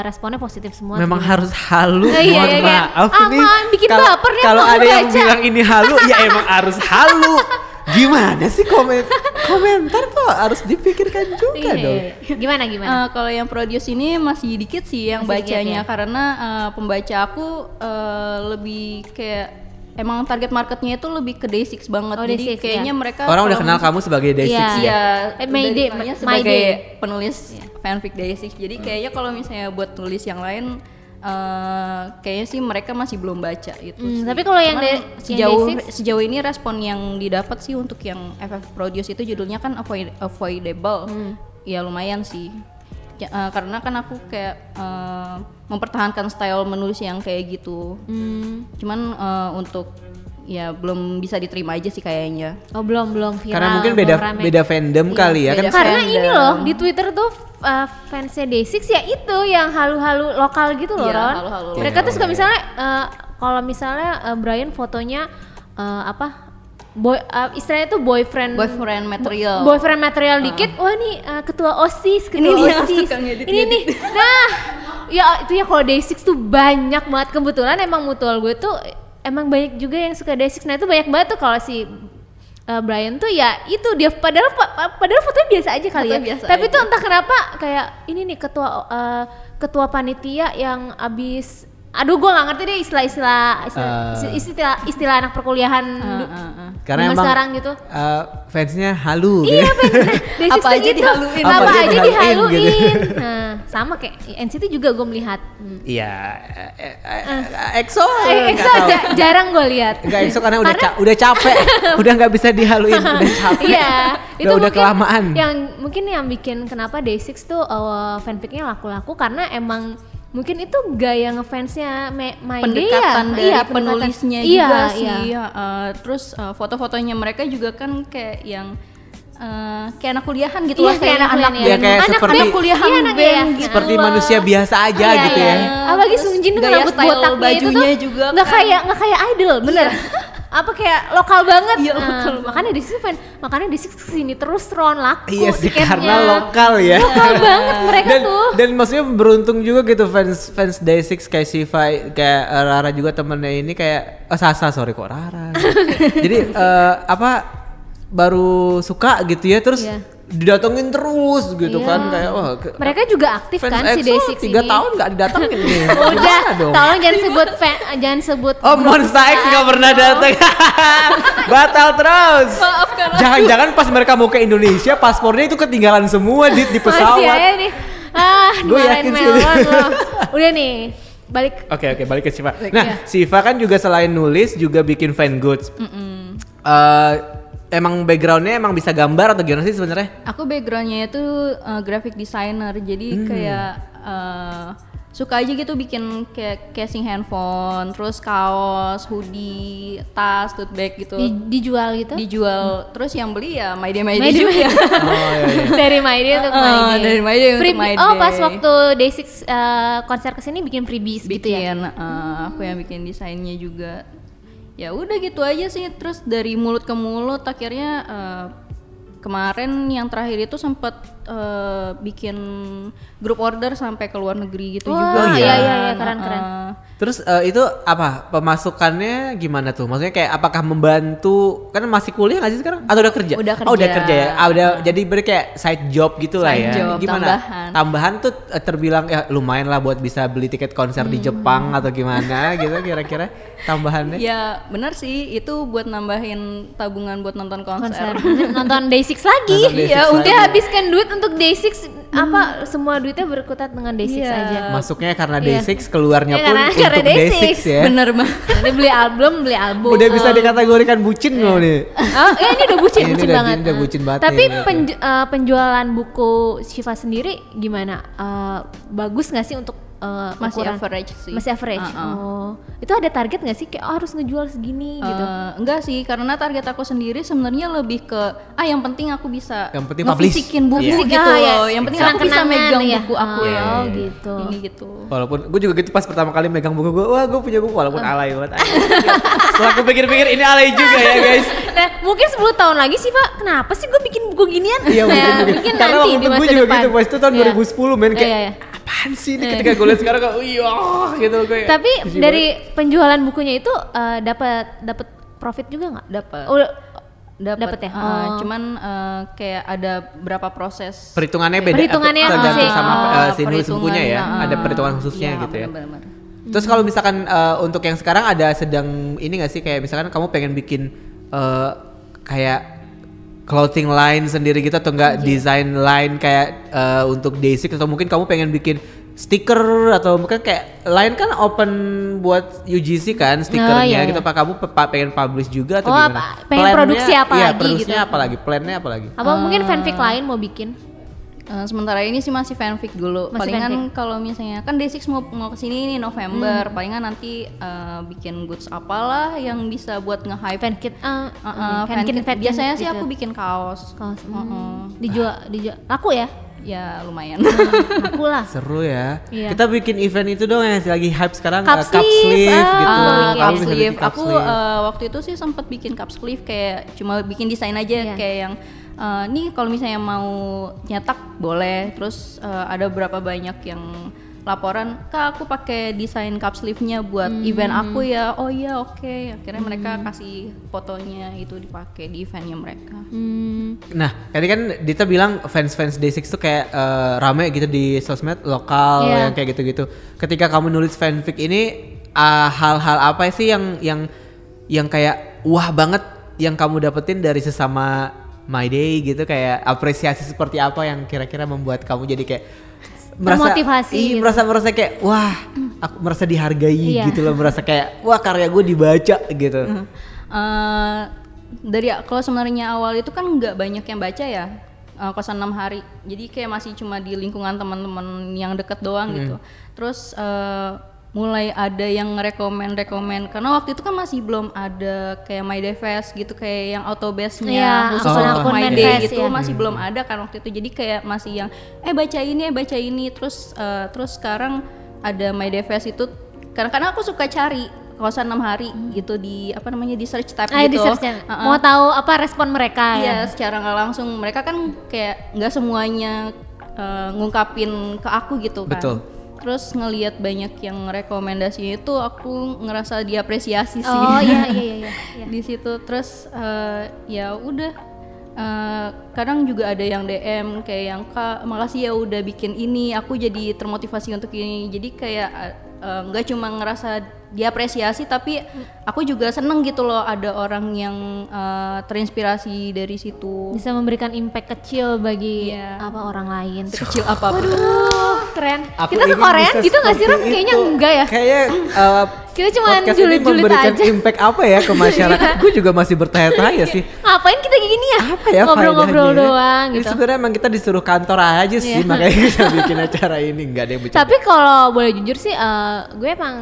responnya positif semua? Memang harus halu, iya, maaf nih. Bikin baper nih kalau ada yang bilang ini halu, ya emang harus halu. Gimana sih komentar kok harus dipikirkan juga dong. Gimana? Kalau yang Produce ini masih dikit sih yang masih bacanya, karena pembaca aku lebih kayak emang target marketnya itu lebih ke Day6 banget. Jadi Day6, kayaknya mereka orang udah kenal kamu sebagai Day6 ya. Iya, Mayday sebagai penulis fanfic Day6. Jadi kayaknya kalau misalnya buat tulis yang lain kayaknya sih mereka masih belum baca itu. Tapi kalau yang sejauh ini respon yang didapat sih untuk yang FF Produce itu judulnya kan Avoidable. Ya lumayan sih. Karena kan aku kayak mempertahankan style menulis yang kayak gitu. Cuman untuk ya belum bisa diterima aja sih kayaknya. Belum viral. Karena mungkin beda fandom kali ya kan. Karena ini loh di Twitter tuh fansnya Day6 ya itu yang halu-halu lokal gitu loh, Ron. Halu-halu. Mereka tuh suka misalnya kalau misalnya Brian fotonya istilahnya tuh boyfriend material dikit. Wah nih ketua OSIS. Ini nih. Nah, ya itu ya kalau Day6 tuh banyak banget. Kebetulan emang mutual gue tuh emang banyak juga yang suka Day6. Nah itu banyak banget tuh kalau si Brian tuh ya itu dia padahal fotonya biasa aja kali ya. Tapi tuh entah kenapa kayak ini nih ketua panitia yang abis gue nggak ngerti deh istilah anak perkuliahan karena emang sekarang gitu. Fansnya halu. Iya, apa aja dihaluin. Apa aja dihaluin. Gitu. Nah, sama kayak NCT juga gue melihat. Iya, EXO jarang gue lihat. Enggak EXO karena udah capek, udah nggak bisa dihaluin, udah capek. Iya, itu udah kelamaan. Yang bikin kenapa Day6 tuh fanficnya laku-laku karena emang mungkin itu gaya ngefansnya pendekatan dari penulisnya juga sih. Iya. Terus foto-fotonya mereka juga kan kayak yang kayak anak kuliahan gitu lah, kayak anak ya, kayak seperti kuliahan band gitu seperti manusia biasa aja gitu ya. Apalagi Sungjin dengan rambut botaknya bajunya itu tuh juga nggak kayak idol, bener. Apa kayak lokal banget. Makanya di sini kesini terus Ron laku. Iya sih karena lokal ya. Lokal banget mereka tuh. Dan maksudnya beruntung juga gitu fans Day6 kayak Siva, kayak Rara juga temennya ini kayak Sasa kok Rara. Jadi baru suka gitu ya terus didatengin terus gitu kan kayak mereka juga aktif kan si Day6 ini 3 tahun gak didatengin nih. Udah tolong jangan sebut Monsta X gak pernah datang. Batal terus. Maafkan aku. Jangan-jangan pas mereka mau ke Indonesia paspornya itu ketinggalan semua di pesawat. Gue yakin sih. Udah nih balik. Oke, balik ke Siva. Nah, Siva kan juga selain nulis juga bikin fan goods. Emang backgroundnya emang bisa gambar atau gimana sih sebenarnya? Aku backgroundnya itu graphic designer, jadi kayak suka aja gitu bikin kayak casing handphone, terus kaos, hoodie, tas, tote bag gitu. Dijual gitu? Dijual. Terus yang beli ya My Day juga. Dari My Day untuk My Day. Dari My Day untuk My Day. Oh, pas waktu Day6 konser kesini bikin freebies gitu ya? Aku yang bikin desainnya juga. Ya udah gitu aja sih. Terus dari mulut ke mulut akhirnya kemarin yang terakhir itu sempat bikin grup order sampai ke luar negeri gitu juga. Oh iya keren. Terus itu apa pemasukannya gimana tuh? Maksudnya kayak apakah membantu? Kan masih kuliah nggak sih sekarang? Atau udah kerja? Udah kerja. Oh udah kerja ya. Udah jadi beri kayak side job gitu lah ya. Job, gimana? Tambahan tuh terbilang ya lumayan lah buat bisa beli tiket konser di Jepang atau gimana gitu kira-kira tambahannya? Ya benar sih itu buat nambahin tabungan buat nonton konser. Nonton Day6 lagi. Ya udah habiskan duit untuk Day6 apa semua duitnya berkutat dengan Day6 aja. Masuknya karena Day6, keluarnya pun karena untuk Day6 ya. Bener banget. Nanti beli album. Udah bisa dikategorikan bucin loh nih. Oh, ini udah bucin banget. Udah bucin banget. Tapi penjualan buku Shiva sendiri gimana? Bagus nggak sih untuk masih ukuran? Average sih. Masih average. Oh, itu ada target nggak sih kayak harus ngejual segini gitu? Enggak sih, karena target aku sendiri sebenarnya lebih ke yang penting aku bisa nge-fisikin buku gitu loh. Yang penting aku bisa megang buku aku ya. Oh gitu. Ini gitu. Walaupun gue juga gitu pas pertama kali megang buku gue, wah gue punya buku walaupun alay banget. Setelah aku pikir-pikir ini alay juga ya guys. Nah mungkin 10 tahun lagi sih Pak, kenapa sih gue bikin buku ginian? Iya mungkin karena nanti di masa depan. Gue juga gitu, pas itu tahun 2010 men kayak apaan sih ini ketika gue lihat sekarang kayak gitu kayak. Tapi dari penjualan bukunya itu dapat profit juga nggak? Dapat. Dapat ya. Cuman kayak ada berapa proses perhitungannya beda. Perhitungannya tergantung sama si nulis bukunya ya. Ada perhitungan khususnya gitu ya. Benar. Terus kalau misalkan untuk yang sekarang ada sedang ini nggak sih kayak misalkan kamu pengen bikin kayak clothing line sendiri gitu atau enggak desain line kayak untuk Day6 atau mungkin kamu pengen bikin stiker atau mungkin kayak line kan open buat UGC kan stikernya gitu apa kamu pengen publish juga atau gimana? Pengen produksi apa lagi produksinya gitu? apa lagi? Plannya apa lagi? Apa mungkin fanfic lain mau bikin? Sementara ini sih masih fanfic dulu. Palingan kalau misalnya kan Day6 mau kesini nih November, palingan nanti bikin goods apalah yang bisa buat nge-hype fankit. Fankit. Biasanya sih aku bikin kaos. Dijual laku ya? Ya lumayan. Aku lah. Seru ya. Iya. Kita bikin event itu dong yang lagi hype sekarang cup sleeve gitu. Cup sleeve. Aku waktu itu sih sempat bikin cup sleeve kayak cuma bikin desain aja kayak yang nih kalau misalnya mau nyetak boleh. Terus ada berapa banyak yang laporan, Kak aku pakai desain cup sleeve-nya buat event aku ya. Oh iya oke. Akhirnya mereka kasih fotonya itu dipakai di eventnya mereka. Nah tadi kan Dita bilang fans Day6 tuh kayak rame gitu di sosmed lokal yang kayak gitu-gitu. Ketika kamu nulis fanfic ini hal-hal apa sih yang kayak wah banget yang kamu dapetin dari sesama My Day gitu, kayak apresiasi seperti apa yang kira-kira membuat kamu jadi kayak termotivasi gitu. merasa kayak wah aku merasa dihargai gitu loh, merasa kayak wah karya gue dibaca gitu. Dari kalau sebenarnya awal itu kan nggak banyak yang baca ya, kosan 6 hari, jadi kayak masih cuma di lingkungan teman-teman yang deket doang gitu. Terus mulai ada yang rekomen karena waktu itu kan masih belum ada kayak My Day Fest gitu, kayak yang autobase-nya khusus untuk My Day gitu masih belum ada kan waktu itu, jadi kayak masih yang baca ini terus sekarang ada My Day Fest itu karena aku suka cari kosan 6 hari gitu di di search tab gitu. Mau tahu apa respon mereka ya? Secara nggak langsung mereka kan kayak nggak semuanya ngungkapin ke aku gitu kan. Betul. Terus ngelihat banyak yang rekomendasinya itu aku ngerasa diapresiasi sih. Oh iya. Di situ terus ya udah kadang juga ada yang DM kayak yang Kak makasih ya udah bikin ini, aku jadi termotivasi untuk ini. Jadi kayak nggak cuma ngerasa diapresiasi tapi aku juga seneng gitu loh ada orang yang terinspirasi dari situ, bisa memberikan impact kecil bagi orang lain. Sekecil apapun. Waduh, keren. Kita ke Korea gitu nggak sih Ram? Kayaknya enggak ya. Kayak Kita cuma podcast ini julid-julid memberikan aja. impact apa ya ke masyarakat? Gue juga masih bertanya-tanya sih. Ngapain kita kayak gini ya? Apa ya ngobrol-ngobrol faedahnya? doang Ini gitu. sebenarnya emang kita disuruh kantor aja sih, makanya kita bikin acara ini, nggak ada yang bercanda. Tapi kalau boleh jujur sih, gue emang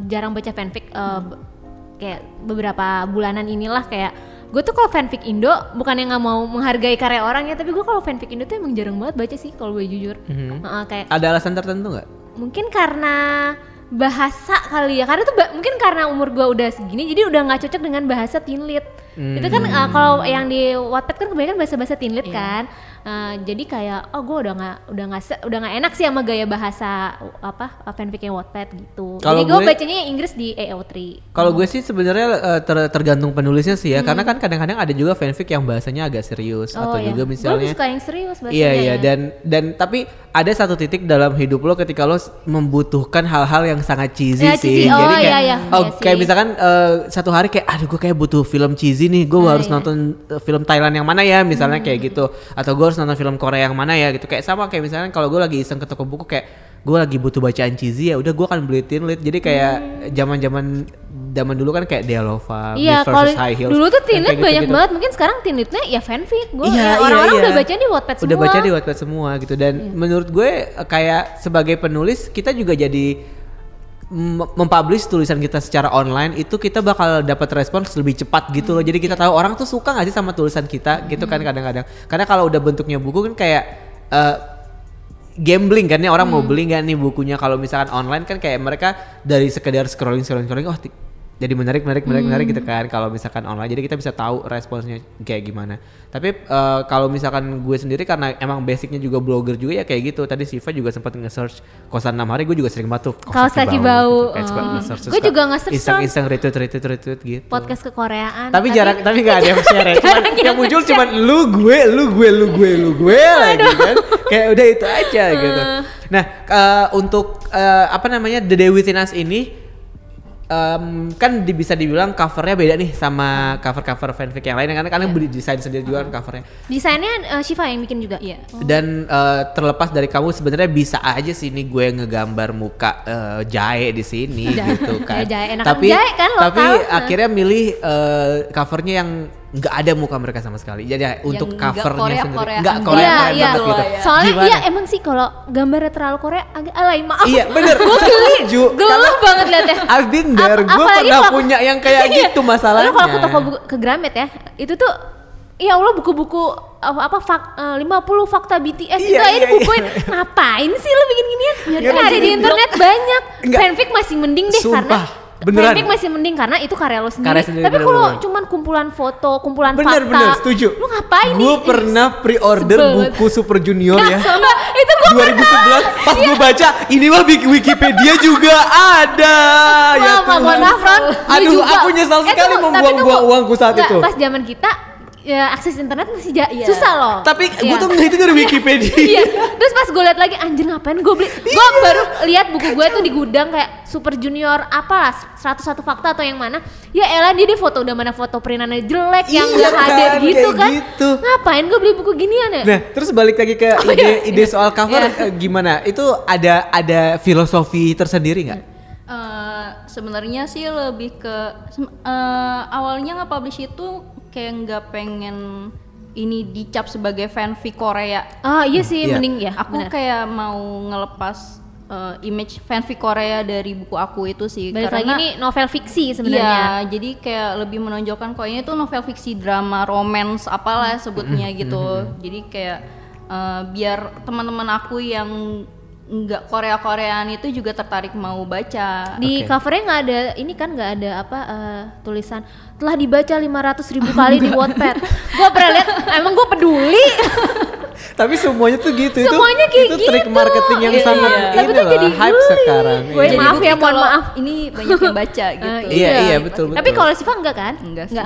jarang baca fanfic. Kayak beberapa bulanan inilah kayak gue tuh kalau fanfic Indo bukannya nggak mau menghargai karya orang ya, tapi gue kalau fanfic Indo tuh emang jarang banget baca sih kalau boleh jujur. Kayak Ada alasan tertentu nggak? mungkin karena bahasa kali ya, karena tuh mungkin karena umur gue udah segini jadi udah nggak cocok dengan bahasa teen lit. Itu kan kalau yang di Wattpad kan kebanyakan bahasa teen lit kan. Jadi kayak gue udah nggak enak sih sama gaya bahasa fanficnya Wattpad gitu. Kalau Jadi gue gue- bacanya yang Inggris di AO3. Kalau gue sih sebenarnya tergantung penulisnya sih ya, karena kan kadang-kadang ada juga fanfic yang bahasanya agak serius atau juga Gue misalnya lebih suka yang serius bahasanya. iya ya. dan tapi ada satu titik dalam hidup lo ketika lo membutuhkan hal-hal yang sangat cheesy Ya, sih. cheesy. Oh, Jadi kayak iya, iya. Iya kayak sih. misalkan satu hari kayak aduh gue kayak butuh film cheesy nih, gue harus nonton film Thailand yang mana ya misalnya kayak gitu, atau gue harus nonton film Korea yang mana ya gitu. Kayak sama kayak misalnya kalau gue lagi iseng ke toko buku kayak gue lagi butuh bacaan cheesy ya udah gue akan beli teen lit. Jadi kayak zaman dulu kan kayak Dealova, Iya, Beef kalau versus High Heels. dulu tuh teen yang lit kayak banyak gitu-gitu. banget. Mungkin sekarang teen litnya ya fanfic. Iya, Orang-orang iya. udah baca di Wattpad semua. Udah baca di Wattpad semua gitu, dan menurut gue kayak sebagai penulis kita juga jadi mempublish tulisan kita secara online itu kita bakal dapat respons lebih cepat gitu loh. Jadi kita tahu orang tuh suka nggak sih sama tulisan kita gitu kan kadang-kadang. Karena kalau udah bentuknya buku kan kayak gambling kan ya, orang mau beli nggak nih bukunya. Kalau misalkan online kan kayak mereka dari sekedar scrolling jadi menarik gitu kan kalau misalkan online. Jadi kita bisa tahu responsnya kayak gimana. Tapi kalau misalkan gue sendiri karena emang basicnya juga blogger juga ya kayak gitu. Tadi Siva juga sempat nge-search kosan 6 hari, gue juga sering banget tuh Kaos kaki bau. gitu. Kayak suka nge-search, Gue juga nge-search iseng retweet gitu. podcast kekoreaan. Tapi jarang, tapi nggak ada yang share ya. Cuman yang muncul cuman lu gue lagi kan. Kayak udah itu aja gitu. Nah, untuk The Day Within Us ini kan bisa dibilang covernya beda nih sama cover fanfic yang lain, karena kalian beli desain sendiri juga kan covernya. Desainnya Shiva yang bikin juga. Iya. Dan terlepas dari kamu sebenarnya bisa aja sih nih gue ngegambar muka jahe di sini gitu kan. Ya, jahe, enakan Tapi jahe kan, tapi lokal. akhirnya milih covernya yang nggak ada muka mereka sama sekali. Jadi untuk nggak covernya sendiri Korea-Koreaan nggak banget. Korea Iya. banget gitu. Soalnya Gimana? iya emang sih kalau gambarnya terlalu Korea agak alay, maaf. Iya bener. Gue geli, Setuju. geluh banget liatnya. I've been there, gue Apalagi pernah kalau- punya yang kayak Iya. gitu masalahnya. Lalu kalau ke toko buku, ke Gramet ya, itu tuh ya Allah buku-buku 50 fakta BTS itu Iya, aja iya, dibukuin. iya. Ngapain sih lo bikin ginian? Iya, Kan ada di maksudnya internet banyak. Enggak. Fanfic masih mending deh Sumpah, karena beneran. fanfic masih mending karena itu karya lo sendiri. Karya sendiri, Tapi kalau bener-bener. cuman kumpulan foto, kumpulan fakta. Bener, setuju. Lu ngapain nih? Gue pernah pre-order Sebel banget. buku Super Junior ya. Sama itu gue 2011 pas gue baca ini mah Wikipedia juga ada. Ya Tuhan. maaf Ron. Gue Aduh, juga. aku nyesal sekali Tunggu, tapi membuang-buang tunggu. uangku saat Nggak, itu. Pas zaman kita ya akses internet masih Iya. susah loh. Tapi gue Iya. tuh ngeliat itu dari Wikipedia. Iya. Terus pas gue liat lagi anjir ngapain gue beli. Gue baru lihat buku gue tuh di gudang kayak Super Junior apalah 101 fakta atau yang mana. Ya elah dia foto udah mana foto perintannya jelek yang Iya gak HD kan, gitu kayak kan. gitu. Ngapain gue beli buku ginian ya? Nah, terus balik lagi ke ide soal cover gimana? Itu ada filosofi tersendiri nggak? Sebenarnya sih lebih ke awalnya nge-publish itu kayak nggak pengen ini dicap sebagai fanfic Korea. Oh iya sih Iya. mending ya. Aku benar. kayak mau ngelepas image fanfic Korea dari buku aku itu sih. Balik lagi nih novel fiksi sebenarnya. Iya, jadi kayak lebih menonjolkan kok ini tuh novel fiksi drama romance apalah sebutnya gitu. Jadi kayak biar teman-teman aku yang nggak Korea-Koreaan itu juga tertarik mau baca. Di Oke. covernya nggak ada ini kan, nggak ada tulisan telah dibaca 500.000 kali di Wattpad. Gue pernah lihat, emang gue peduli. Tapi semuanya tuh gitu. Semuanya kayak itu trik gitu. marketing yang Iya, sangat iya. Tapi ini tuh loh, jadi hype geli. sekarang. Gue Iya. maaf bukti ya, mohon kalau maaf. Ini banyak yang baca gitu. Iya, betul. Tapi kalau Siva enggak kan? Enggak sih.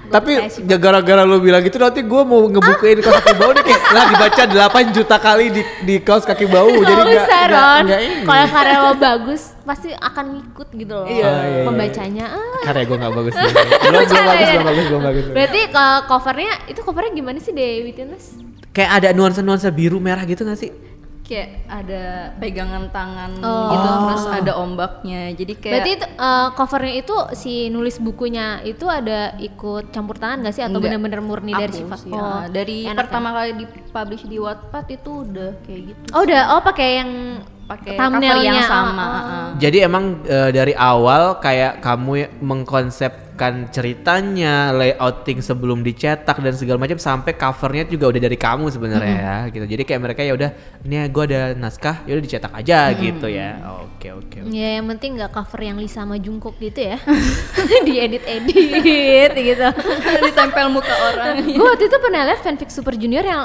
Tapi gara-gara lu bilang gitu nanti gue mau ngebukuin kaos kaki bau deh kayak lah dibaca 8 juta kali di kaos kaki bau jadi Nggak usah Ron. nggak ini. Kalau karya lo bagus pasti akan ngikut gitu loh. Iya. Pembacanya. Karya gue nggak bagus. belum bagus. Berarti covernya gimana sih Day Within Us? Kayak ada nuansa-nuansa biru merah gitu nggak sih? kayak ada pegangan tangan gitu, terus ada ombaknya. Jadi kayak berarti itu, covernya itu si nulis bukunya itu ada ikut campur tangan gak sih atau benar-benar murni dari Syifa? Sih, dari pertama kali dipublish di Wattpad itu udah kayak gitu. Pakai yang cover yang sama. Jadi emang dari awal kayak kamu mengkonsepkan ceritanya, layouting sebelum dicetak dan segala macam sampai covernya juga udah dari kamu sebenarnya ya gitu. Jadi kayak mereka ya udah ini gue ada naskah, ya udah dicetak aja gitu ya. Oke. Ya yang penting nggak cover yang Lisa sama Jungkook gitu ya. Diedit gitu. Ditempel muka orang. Gue waktu itu pernah lihat fanfic Super Junior yang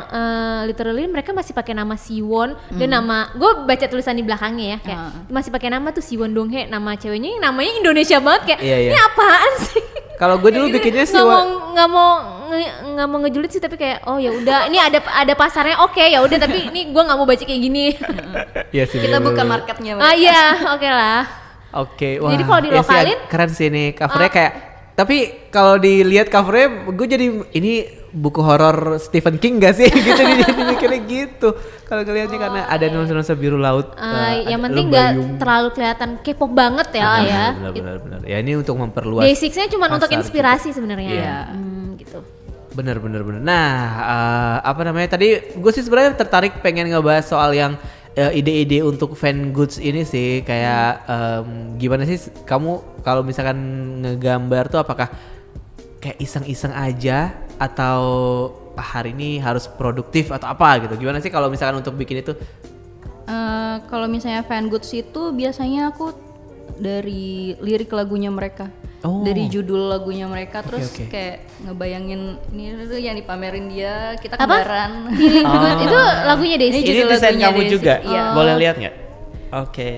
literally mereka masih pakai nama Siwon dan nama, gue baca tulisan di belakangnya ya kayak masih pakai nama tuh Siwon Donghae, nama ceweknya yang namanya Indonesia banget kayak ini apaan sih? Kalau gue dulu bikinnya nggak mau ngejulit sih, tapi kayak ya udah ini ada pasarnya, oke ya udah, tapi ini gue nggak mau baca kayak gini. Iya sih. Kita bukan marketnya. Oke lah. Oke. Jadi kalau dilokalin keren sih nih covernya kayak. Tapi kalau dilihat covernya, gue jadi ini buku horor Stephen King gak sih? Gitu jadi mikirnya gitu. Kalau ngelihatnya karena ada nuansa biru laut. Yang penting nggak terlalu kelihatan K-pop banget ya. Benar. Ya ini untuk memperluas. Basicsnya cuma untuk inspirasi sebenarnya. Iya. Gitu. Bener. Nah, apa namanya tadi? Gue sih sebenarnya tertarik pengen ngebahas soal yang ide-ide untuk fan goods ini sih, kayak gimana sih kamu kalau misalkan ngegambar tuh apakah kayak iseng-iseng aja atau hari ini harus produktif atau apa gitu? Gimana sih kalau misalkan untuk bikin itu? Kalau misalnya fan goods itu biasanya aku dari lirik lagunya mereka. Dari judul lagunya mereka, terus kayak ngebayangin ini yang dipamerin dia, kita kembaran. Feeling good itu lagunya Daisy. Ini desain kamu juga? Boleh lihat nggak? Oke.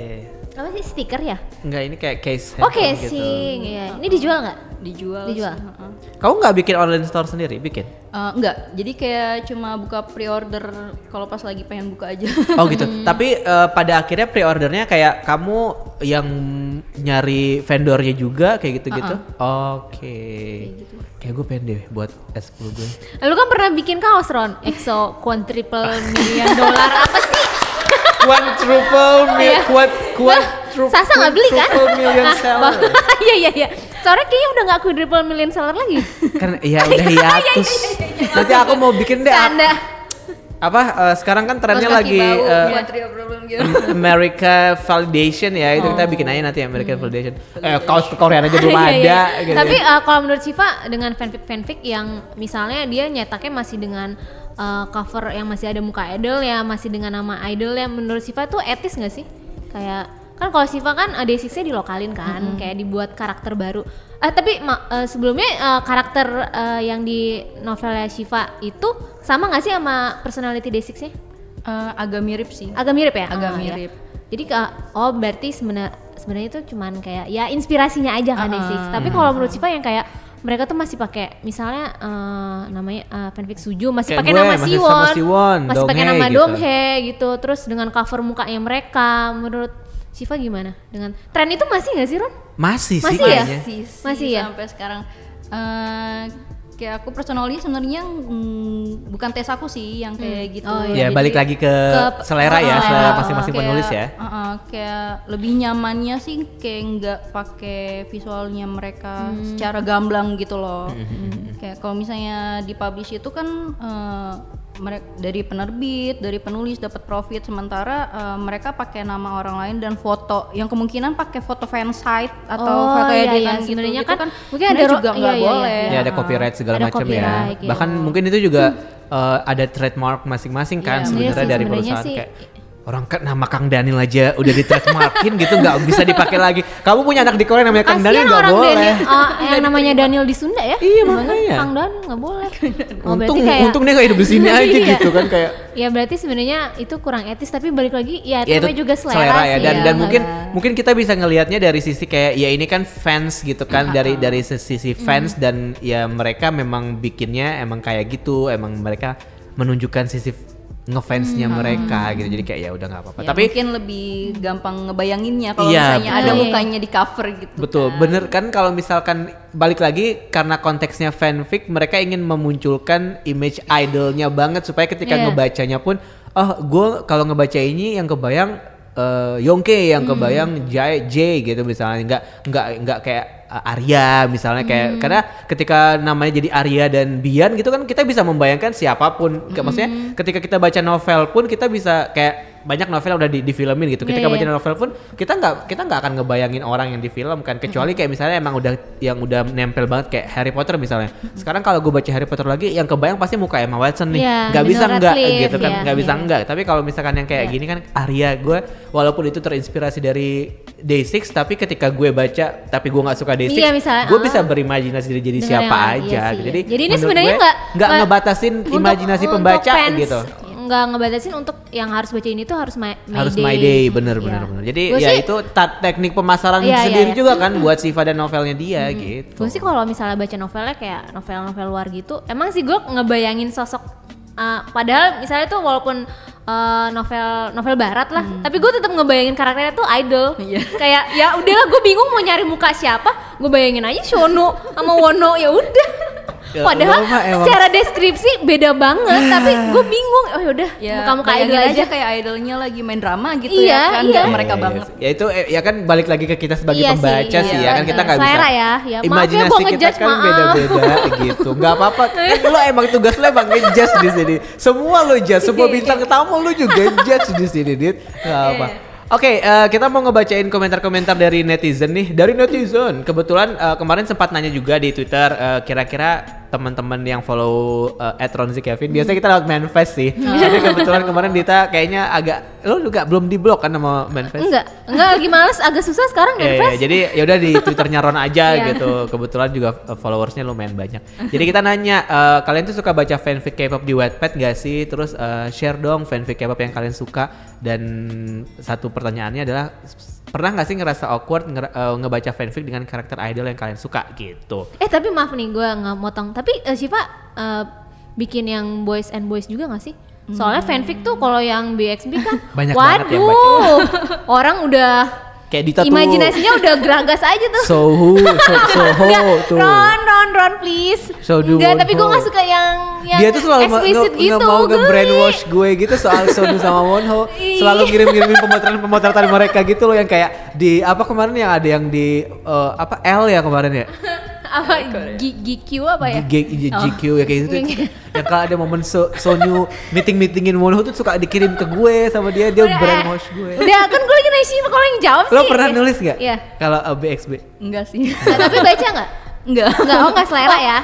Apa sih, stiker ya? Enggak, ini kayak case. Casing, iya. Ini dijual nggak? Dijual. Kamu nggak bikin online store sendiri? Bikin? Enggak, jadi kayak cuma buka pre-order kalau pas lagi pengen buka aja. Oh gitu. Tapi pada akhirnya pre-ordernya kayak kamu yang nyari vendornya juga kayak gitu-gitu? Oke. Gitu. Kayak gue pengen deh buat S10 gue. Lu kan pernah bikin kaos, Ron? EXO quadruple million dollar apa sih? Sasa nggak beli kan? Million seller. Iya. Soalnya kayaknya udah nggak quadruple million seller lagi. Kan ya udah hiatus. Nanti aku mau bikin deh. Sekarang kan trennya lagi America Validation ya, itu kita bikin aja nanti American Validation. Kaos ke Korea aja belum ada. Gitu. Tapi kalau menurut Syifa dengan fanfic yang misalnya dia nyetaknya masih dengan cover yang masih ada muka idol ya, masih dengan nama idol ya, menurut Syifa tuh etis nggak sih? Kayak kan kalau Syifa kan Day6-nya dilokalin kan, kayak dibuat karakter baru. Tapi sebelumnya karakter yang di novelnya Syifa itu sama nggak sih sama personality Day6-nya? Agak mirip sih. Agak mirip ya? Agak mirip. Ya. Jadi berarti sebenarnya itu cuman kayak ya inspirasinya aja kan Day6. Tapi kalau menurut Syifa yang kayak mereka tuh masih pakai misalnya namanya fanfic Suju masih pakai nama Siwon, masih pakai nama Donghae gitu. Terus dengan cover mukanya mereka, menurut Syifa gimana dengan tren itu masih nggak sih, Ron? Masih sih kayaknya. Masih ya sampai sekarang. Kayak aku personally sebenarnya bukan tes aku sih yang kayak gitu. Ya balik lagi ke selera ya, selera masing-masing penulis ya. Kayak lebih nyamannya sih kayak nggak pakai visualnya mereka secara gamblang gitu loh. Kayak kalau misalnya dipublish itu kan mereka dari penerbit, dari penulis dapat profit, sementara mereka pakai nama orang lain dan foto yang kemungkinan pakai foto fansite atau foto editan gitu. Sebenarnya kan mungkin ada juga nggak boleh. Ya ada copyright segala macam ya. Gitu. Bahkan mungkin itu juga ada trademark masing-masing kan sebenarnya dari perusahaan kayak orang kan nama Kang Daniel aja udah di trademarkin gitu, nggak bisa dipakai lagi. Kamu punya anak di Korea namanya Kang Daniel nggak boleh. Yang namanya Daniel di Sunda ya? Iya makanya. Kang Daniel nggak boleh. Untung dia nggak hidup di sini aja gitu kan kayak. Ya berarti sebenarnya itu kurang etis, tapi balik lagi ya itu juga selera ya. sih. Dan mungkin kita bisa ngelihatnya dari sisi kayak ya ini kan fans gitu kan, dari sisi fans dan ya mereka memang bikinnya emang kayak gitu, emang mereka menunjukkan sisi ngefansnya mereka gitu, jadi kayak ya udah nggak apa-apa. Ya, tapi mungkin lebih gampang ngebayanginnya kalau misalnya ada mukanya di cover gitu. Betul, kan. Bener kan kalau misalkan balik lagi karena konteksnya fanfic, mereka ingin memunculkan image idolnya banget supaya ketika ngebacanya pun oh gue kalau ngebaca ini yang kebayang Yongke, yang kebayang J gitu misalnya, nggak kayak Arya misalnya kayak, karena ketika namanya jadi Arya dan Bian gitu kan kita bisa membayangkan siapapun. Maksudnya ketika kita baca novel pun kita bisa kayak banyak novel udah difilmin gitu. Ketika baca novel pun kita nggak akan ngebayangin orang yang difilmkan, kecuali kayak misalnya emang udah nempel banget kayak Harry Potter misalnya. Sekarang kalau gue baca Harry Potter lagi yang kebayang pasti muka Emma Watson nih. Nggak bisa enggak gitu kan, nggak bisa enggak. Tapi kalau misalkan yang kayak gini kan Arya, gue walaupun itu terinspirasi dari Day6, tapi ketika gue baca tapi gue nggak suka Day6, gue bisa berimajinasi jadi siapa aja. Jadi ini sebenarnya nggak ngebatasin imajinasi pembaca gitu. Nggak ngebatasin untuk yang harus baca ini tuh harus my day, bener. Jadi ya itu teknik pemasaran sendiri juga kan buat Siva dan novelnya dia gitu. Gue sih kalau misalnya baca novelnya kayak novel-novel luar gitu, emang sih gue ngebayangin sosok padahal misalnya tuh walaupun novel barat lah, tapi gue tetap ngebayangin karakternya tuh idol. Kayak ya udahlah, gue bingung mau nyari muka siapa, gue bayangin aja Shono sama Wono, ya udah. Padahal secara deskripsi beda banget, tapi gue bingung. Oh yaudah, muka-muka idol aja kayak idolnya lagi main drama gitu ya kan, mereka banget. Ya itu ya kan balik lagi ke kita sebagai pembaca sih ya kan, kita nggak bisa. Imajinasi kita kan beda-beda gitu. Nggak apa-apa. Lo emang tugas lo emang ngejudge di sini. Semua lo judge, semua bintang tamu lo juga judge di sini, Dit. Nggak apa. Oke, kita mau ngebacain komentar-komentar dari netizen nih. Dari netizen, kebetulan kemarin sempat nanya juga di Twitter, kira-kira teman-teman yang follow @ronzikevin, biasanya kita lewat manifest sih. Tapi kebetulan kemarin Dita kayaknya lo juga belum di-block kan sama manifest? Enggak lagi males, agak susah sekarang manifest. Jadi yaudah di Twitternya Ron aja gitu. Kebetulan juga followersnya lumayan banyak. Jadi kita nanya, kalian tuh suka baca fanfic K-pop di Wattpad gak sih? Terus share dong fanfic K-pop yang kalian suka. Dan satu pertanyaannya adalah, pernah gak sih ngerasa awkward ngebaca fanfic dengan karakter idol yang kalian suka gitu? Tapi maaf nih gue nggak motong, tapi Syifa bikin yang boys and boys juga gak sih? Soalnya fanfic tuh kalau yang BXB kan banyak banget yang baca. Orang udah kayak Dita imajinasinya udah geragas aja tuh. Soho tuh. Ron please. Enggak, tapi gue gak suka yang dia tuh selalu gitu. Gak mau nge-brainwash gue gitu soal Sodu sama Wonho. Selalu ngirim-ngirimin pemotretan mereka gitu loh, yang kayak di apa kemarin yang ada yang di L ya kemarin ya. Apa GQ apa ya? GQ ya kayak gitu. Yang kalau ada momen Sonyu meetingin Wonho tuh suka dikirim ke gue sama dia brainwash gue. Udah kan gue lagi nanya Syifa kalau yang jawab sih. Lo pernah nulis gak? Iya. Kalau BXB? Enggak sih. Tapi baca gak? Enggak, enggak selera ya.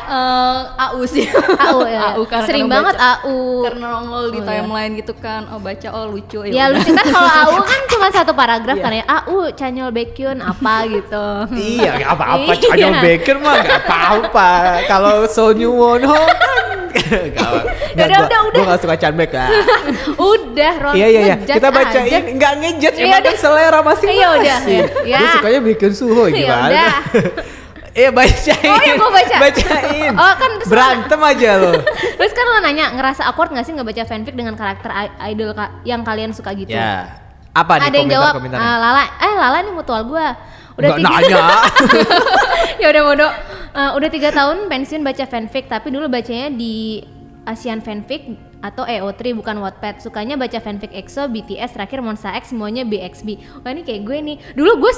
AU sih. AU ya. AU karena sering banget baca. AU. Karena nongol di timeline gitu kan. Baca lucu ya. Ya lucu kan kalau AU kan cuma satu paragraf kan ya. AU Chanyeol Baekhyun apa gitu. Iya, enggak apa-apa Chanyeol Baekhyun mah enggak apa-apa. Kalau Sonyu Wonho udah. Gue gak suka Chanbek lah. Udah, Ron. Iya. Kita bacain, nggak ngejudge, emang kan selera masing-masing. Gue sukanya bikin Suho gimana? Iya bacain. Oh iya gue bacain. Oh kan berantem aja lo. Terus kan lo nanya ngerasa awkward gak sih ngebaca fanfic dengan karakter idol yang kalian suka gitu? Ya. Apa nih ada yang jawab Lala nih mutual gue. Udah nggak nanya. Ya udah bodoh. Udah 3 tahun pensiun baca fanfic, tapi dulu bacanya di Asian Fanfic atau EO3 bukan Wattpad. Sukanya baca fanfic EXO, BTS, terakhir Monsta X, semuanya BXB. Wah ini kayak gue nih. Dulu gue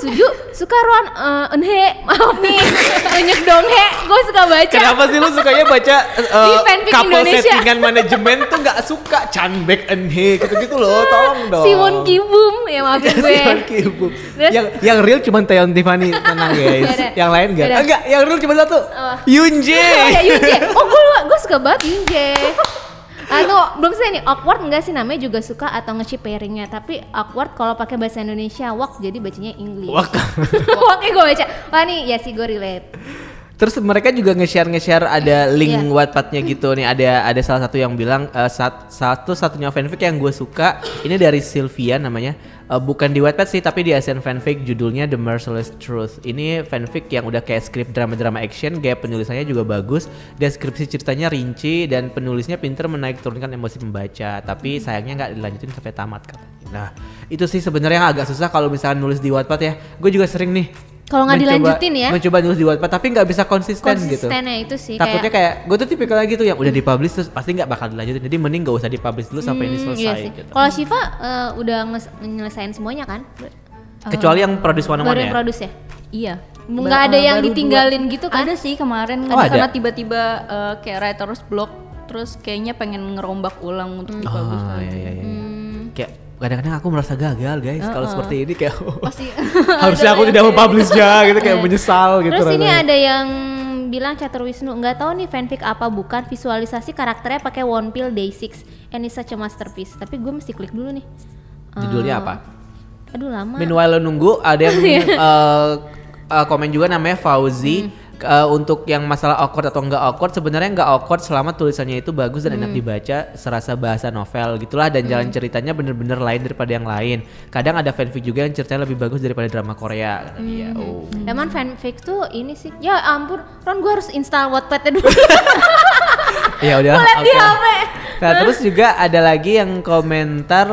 suka Ron Eunhye, maaf nih. Eunhyuk Donghae, gue suka baca. Kenapa sih lu sukanya baca couple Indonesia. settingan manajemen tuh gak suka Chanbek Eunhye gitu-gitu loh, tolong dong. Siwon Ki-bum, ya maafin gue. Siwon Ki-bum. Yang real cuma Taeyeon Tiffany, tenang guys. Yang lain enggak. Enggak, yang real cuma satu. Yoonjae. Oh gue suka banget Yoonjae. Belum selesai nih, awkward enggak sih, namanya juga suka atau nge-ship pairingnya, tapi awkward kalau pakai bahasa Indonesia, wak jadi bacanya English. Waknya gue baca, wah nih ya sih gue relate. Terus mereka juga nge-share ada link Wattpadnya gitu nih, ada salah satu yang bilang satu-satunya fanfic yang gue suka ini dari Sylvia namanya, bukan di Wattpad sih tapi di Asian Fanfic, judulnya The Merciless Truth. Ini fanfic yang udah kayak skrip drama action, gaya penulisannya juga bagus, deskripsi ceritanya rinci dan penulisnya pinter menaik turunkan emosi pembaca, tapi sayangnya nggak dilanjutin sampai tamat katanya. Nah itu sih sebenarnya yang agak susah kalau misalnya nulis di Wattpad ya. Gue juga sering nih kalau nggak dilanjutin ya. Mencoba nulis di Wattpad tapi nggak bisa konsisten gitu. Konsistennya itu sih. Takutnya kayak gue tuh tipikal gitu yang udah dipublish terus pasti nggak bakal dilanjutin. Jadi mending gak usah dipublish dulu sampai ini selesai. Iya sih. Gitu. Kalau Shiva udah nyelesain semuanya kan? Kecuali yang produce one baru ya. yang produce ya? Iya. Nggak ada yang ditinggalin gitu kan? Ada sih kemarin karena tiba-tiba kayak writer's block terus kayaknya pengen ngerombak ulang untuk dipublish lagi. Iya. Kayak kadang-kadang aku merasa gagal guys kalau seperti ini kayak Pasti harusnya aku tidak mempublishnya gitu kayak menyesal gitu. Terus ini ada yang bilang Catur Wisnu nggak tahu nih fanfic apa bukan, visualisasi karakternya pakai One Pill Day 6 and it's such a masterpiece. Tapi gue mesti klik dulu nih. Judulnya apa? Aduh lama. Meanwhile lo nunggu ada yang komen juga namanya Fauzi. Untuk yang masalah awkward atau enggak awkward, sebenarnya enggak awkward selama tulisannya itu bagus dan enak dibaca, serasa bahasa novel gitulah, dan jalan ceritanya bener-bener lain daripada yang lain. Kadang ada fanfic juga yang ceritanya lebih bagus daripada drama Korea kata dia. Emang fanfic tuh ini sih, ya ampun Ron, gue harus install Wattpad dulu. Ya udah. Lihat di HP. Nah terus juga ada lagi yang komentar,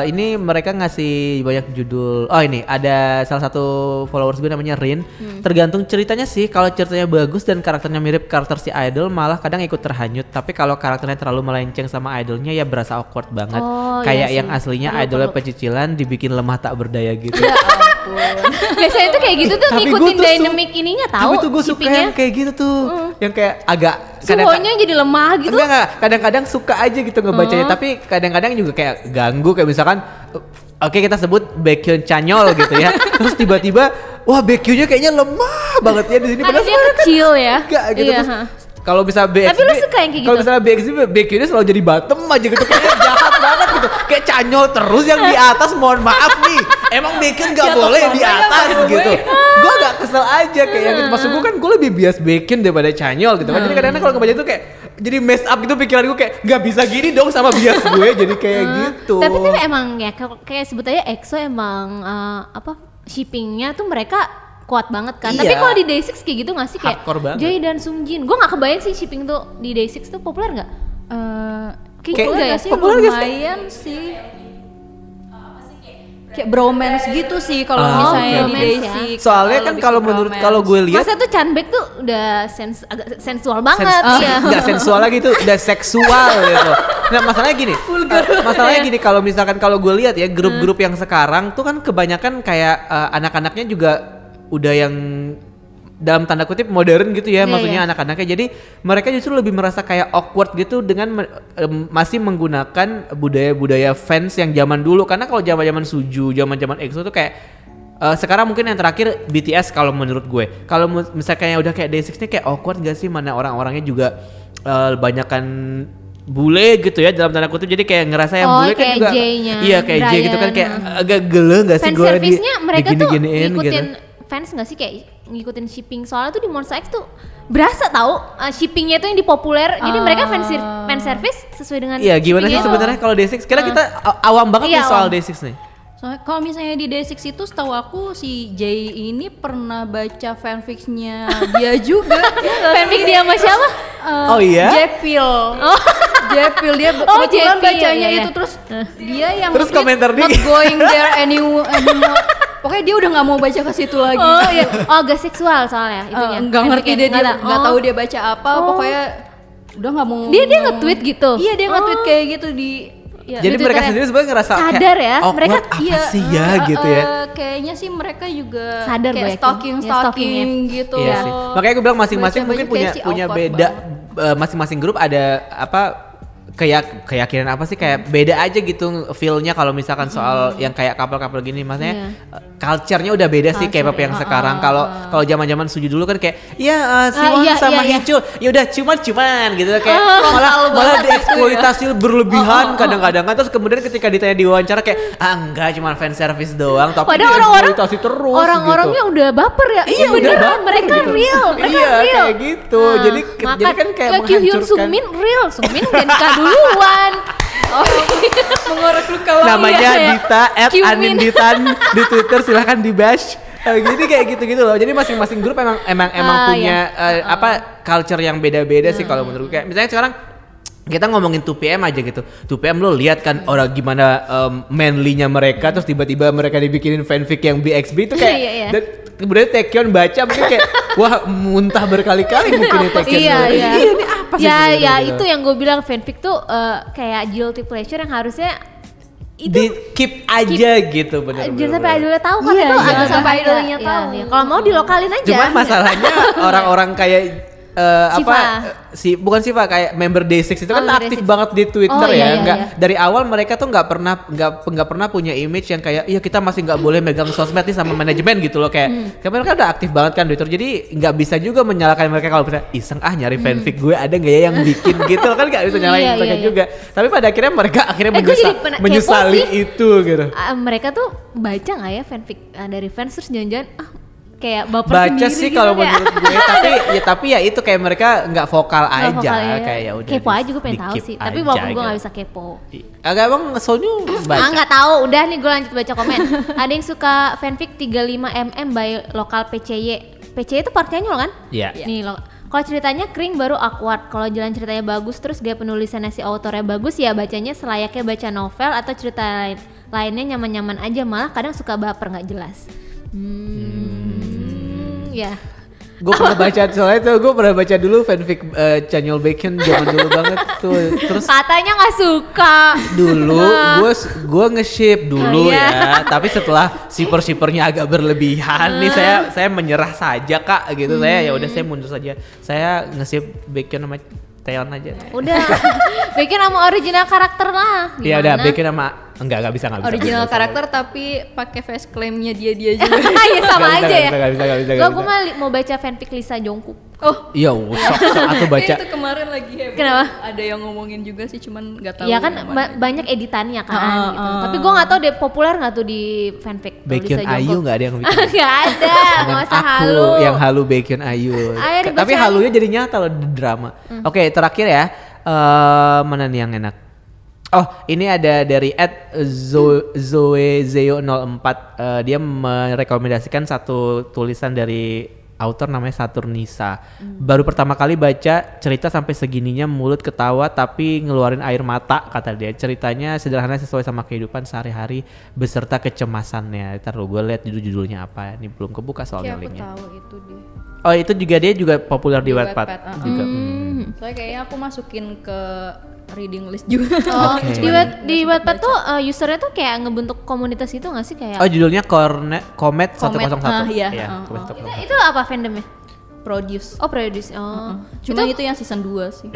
ini mereka ngasih banyak judul. Oh ini ada salah satu followers gue namanya Rin. Tergantung ceritanya sih. Kalau ceritanya bagus dan karakternya mirip karakter si idol, malah kadang ikut terhanyut. Tapi kalau karakternya terlalu melenceng sama idolnya ya berasa awkward banget. Kayak yang aslinya idolnya pecicilan dibikin lemah tak berdaya gitu. Ya ampun. Biasanya tuh kayak gitu tuh ngikutin dynamic ininya tahu. Tapi tuh gue suka yang kayak gitu tuh. Yang kayak agak suhonya jadi lemah gitu. Enggak, kadang-kadang suka aja gitu ngebacanya, tapi kadang-kadang juga kayak ganggu, kayak misalkan oke, kita sebut Baekhyun Chanyol gitu ya. Terus tiba-tiba wah Baekhyunnya kayaknya lemah banget ya di sini, padahal dia kecil ya. Enggak gitu. Iya, kalau bisa BXB, tapi lu suka yang kayak gitu? Kalau misalnya BXB, Baekhyunnya selalu jadi bottom aja gitu, kayaknya jahat banget gitu. Kayak Chanyol terus yang di atas, mohon maaf nih. Emang Baekhyun gak boleh di atas gitu. Gue agak kesel aja kayak yang gitu. Maksud gue kan gue lebih bias Baekhyun daripada Chanyol gitu kan. Jadi kadang-kadang kalau ngebaca itu kayak jadi mess up gitu pikiran gue, kayak gak bisa gini dong sama bias gue, jadi kayak gitu. Tapi emang ya kayak sebutannya EXO emang shippingnya tuh mereka kuat banget kan. Iya. Tapi kalau di Day6 kayak gitu gak sih, kayak Jae dan Sungjin. Gue gak kebayang sih shipping tuh di Day6 tuh populer gak? Kayak enggak ya? Sih lumayan sih. Kayak bromance gitu sih kalau misalnya di Day6. Soalnya kan kalau gue lihat, masa tuh Chanbaek tuh udah agak sensual banget ya. Enggak sensual lagi tuh, udah seksual gitu. Nah, masalahnya gini, kalau misalkan kalau gue lihat ya grup-grup yang sekarang tuh kan kebanyakan kayak anak-anaknya juga udah yang dalam tanda kutip modern gitu ya, maksudnya anak-anaknya. Jadi mereka justru lebih merasa kayak awkward gitu dengan masih menggunakan budaya-budaya fans yang zaman dulu. Karena kalau zaman-zaman Suju, zaman-zaman EXO tuh kayak sekarang mungkin yang terakhir BTS kalau menurut gue. Kalau misalnya udah kayak Day6 nih kayak awkward gak sih, mana orang-orangnya juga banyakan bule gitu ya dalam tanda kutip, jadi kayak ngerasa yang bule kan juga iya kayak J gitu kan, kayak agak gele gak sih gue di mereka tuh ngikutin gitu. Fans gak sih kayak ngikutin shipping, soalnya tuh di Monsta X tuh berasa tahu shippingnya tuh yang dipopuler, jadi mereka fan service sesuai dengan iya gimana sih sebenarnya kalau Day6 kira kita awam banget nih soal Day6 nih. Kalau misalnya di Day6 itu setahu aku si Jay ini pernah baca fanficnya dia juga. Fanfic dia sama siapa? Oh iya? Jepil. Jepil dia kebetulan bacanya iya. itu terus dia yang terus komentar dia not going there anymore. Pokoknya dia udah nggak mau baca ke situ lagi. Oh iya. Oh agak seksual soalnya itunya. Nggak ngerti dia nggak tahu dia baca apa. Pokoknya udah nggak mau. Dia nge-tweet gitu. Iya dia nge-tweet kayak gitu di. Ya, jadi mereka sendiri sebenarnya ngerasa sadar ya, mereka apa sih ya gitu ya. Kayaknya sih mereka juga sadar kayak stalking gitu. Iya sih. Makanya gue bilang masing-masing mungkin punya beda, masing-masing grup ada apa keyakinan apa sih, kayak beda aja gitu feel-nya kalau misalkan soal yang kayak couple-couple gini, maksudnya culture-nya udah beda sih K-pop yang sekarang. Kalau zaman-zaman Suju dulu kan kayak Siwon sama Hechul ya udah cuman gitu kayak malah dieksploitasi berlebihan kadang-kadang kan, terus kemudian ketika ditanya di wawancara kayak enggak cuma fan service doang, tapi dieksploitasi terus orang-orangnya gitu. udah baper ya. Iya bener, udah mereka gitu. real, iya kayak gitu. Jadi kan kayak menghancurkan. Sungmin real, Sungmin udah nikah duluan. Mengorek luka lagi. Namanya Dita @aninditan di Twitter, silahkan di bash. Jadi kayak gitu-gitu loh. Jadi masing-masing grup emang punya culture yang beda-beda sih kalau menurut gue. Kayak misalnya sekarang kita ngomongin 2PM aja gitu. 2PM lo lihat kan orang gimana manly-nya mereka, terus tiba-tiba mereka dibikinin fanfic yang BXB itu kayak kemudian Taekyon baca mungkin kayak wah muntah berkali-kali mungkin Taekyon. Iya. Ini apa sih? Ya itu yang gue bilang fanfic tuh kayak guilty pleasure yang harusnya itu di keep aja gitu bener. Jangan sampai idolnya tahu kan itu agak sampai idolnya tahu. Kalau mau dilokalin aja. Cuman masalahnya orang-orang kayak bukan Siva kayak member Day6 itu kan aktif banget di Twitter ya. Dari awal mereka tuh nggak pernah punya image yang kayak iya kita masih nggak boleh megang sosmed nih sama manajemen gitu loh kayak mereka udah aktif banget kan di Twitter. Jadi nggak bisa juga menyalahkan mereka kalau misalnya iseng nyari fanfic gue ada nggak ya yang bikin gitu kan nggak bisa nyalahin mereka juga. Tapi pada akhirnya mereka menyesali itu gitu. Mereka tuh baca nggak ya fanfic dari fans terus jangan-jangan kayak baper baca sendiri sih gitu kalau menurut gue tapi ya itu kayak mereka nggak vokal aja kayak ya udah kepo aja gue pengen tahu sih tapi walaupun gue nggak bisa kepo agak emang ngeselnya baca nggak tahu udah nih gue lanjut baca komen. Ada yang suka fanfic 35mm by lokal PCY itu partnya kan nih kalau ceritanya kering baru awkward, kalau jalan ceritanya bagus terus dia penulisannya si autornya bagus ya bacanya selayaknya baca novel atau cerita lainnya nyaman-nyaman aja, malah kadang suka baper nggak jelas. Ya. Gue pernah baca soalnya tuh gue pernah baca dulu fanfic Chanyol Bacon zaman dulu banget tuh. Terus katanya nggak suka. Dulu gue nge-ship dulu ya. Tapi setelah shipper-shippernya agak berlebihan nih saya menyerah saja kak gitu. Saya ya udah saya mundur saja. Saya nge-ship Bacon sama Taeyeon aja. Udah. Bacon sama original karakter lah. Iya udah Bacon sama enggak bisa. Original karakter tapi pakai face claimnya dia juga. Iya sama aja ya. Gak bisa. Gue mau baca fanfic Lisa Jungkook. Oh iya atau baca. Itu kemarin lagi heboh. Kenapa? Ada yang ngomongin juga sih cuman nggak tahu. Iya kan banyak editannya kan. Gitu. Tapi gue nggak tahu deh populer nggak tuh di fanfic Bacon Lisa Ayu nggak ada yang bikin. Nggak ada. Nggak usah halu. Yang halu Bacon Ayu. Tapi halunya jadi nyata loh di drama. Oke terakhir ya. Mana nih yang enak? Oh ini ada dari @zoezeo04 dia merekomendasikan satu tulisan dari author namanya Saturnisa. Baru pertama kali baca cerita sampai segininya mulut ketawa tapi ngeluarin air mata kata dia. Ceritanya sederhana sesuai sama kehidupan sehari-hari beserta kecemasannya. Ntar gue lihat judulnya apa. Ini belum kebuka soalnya linknya. Aku tahu itu deh. Oh itu juga dia juga populer di Wattpad juga. Soalnya kayaknya aku masukin ke reading list juga. Oh, di Wattpad tuh usernya tuh kayak ngebentuk komunitas itu nggak sih kayak? Oh judulnya Comet 101. Iya. Itu apa fandomnya? Produce. Oh Produce. Cuma itu yang season 2 sih.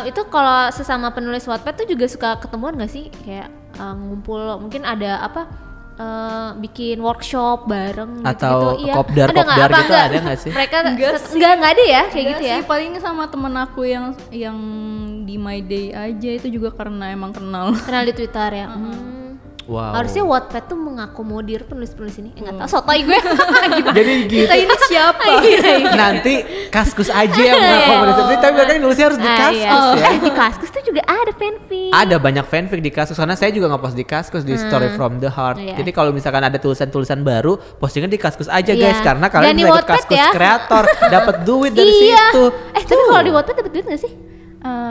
Itu kalau sesama penulis Wattpad tuh juga suka ketemuan nggak sih kayak ngumpul mungkin ada apa? Bikin workshop bareng atau gitu. kopdar gitu ada nggak sih? Mereka nggak ada ya kayak gitu ya? Sih, paling sama temen aku yang di My Day aja itu juga karena emang kenal di Twitter ya. Wow. Harusnya Wattpad tuh mengakomodir penulis-penulis ini. Enggak tahu sotoy gue. Jadi gitu. Kita ini siapa? Nanti Kaskus aja yang mengakomodir. Tapi mereka nulisnya harus di Kaskus ya. Di Kaskus tuh juga ada fanfic. Ada banyak fanfic di Kaskus karena saya juga nge-post di Kaskus di Story from the Heart. Jadi kalau misalkan ada tulisan-tulisan baru, postingnya di Kaskus aja guys karena kalian bisa ikut Kaskus kreator, dapat duit dari situ. Tapi kalau di Wattpad dapat duit enggak sih?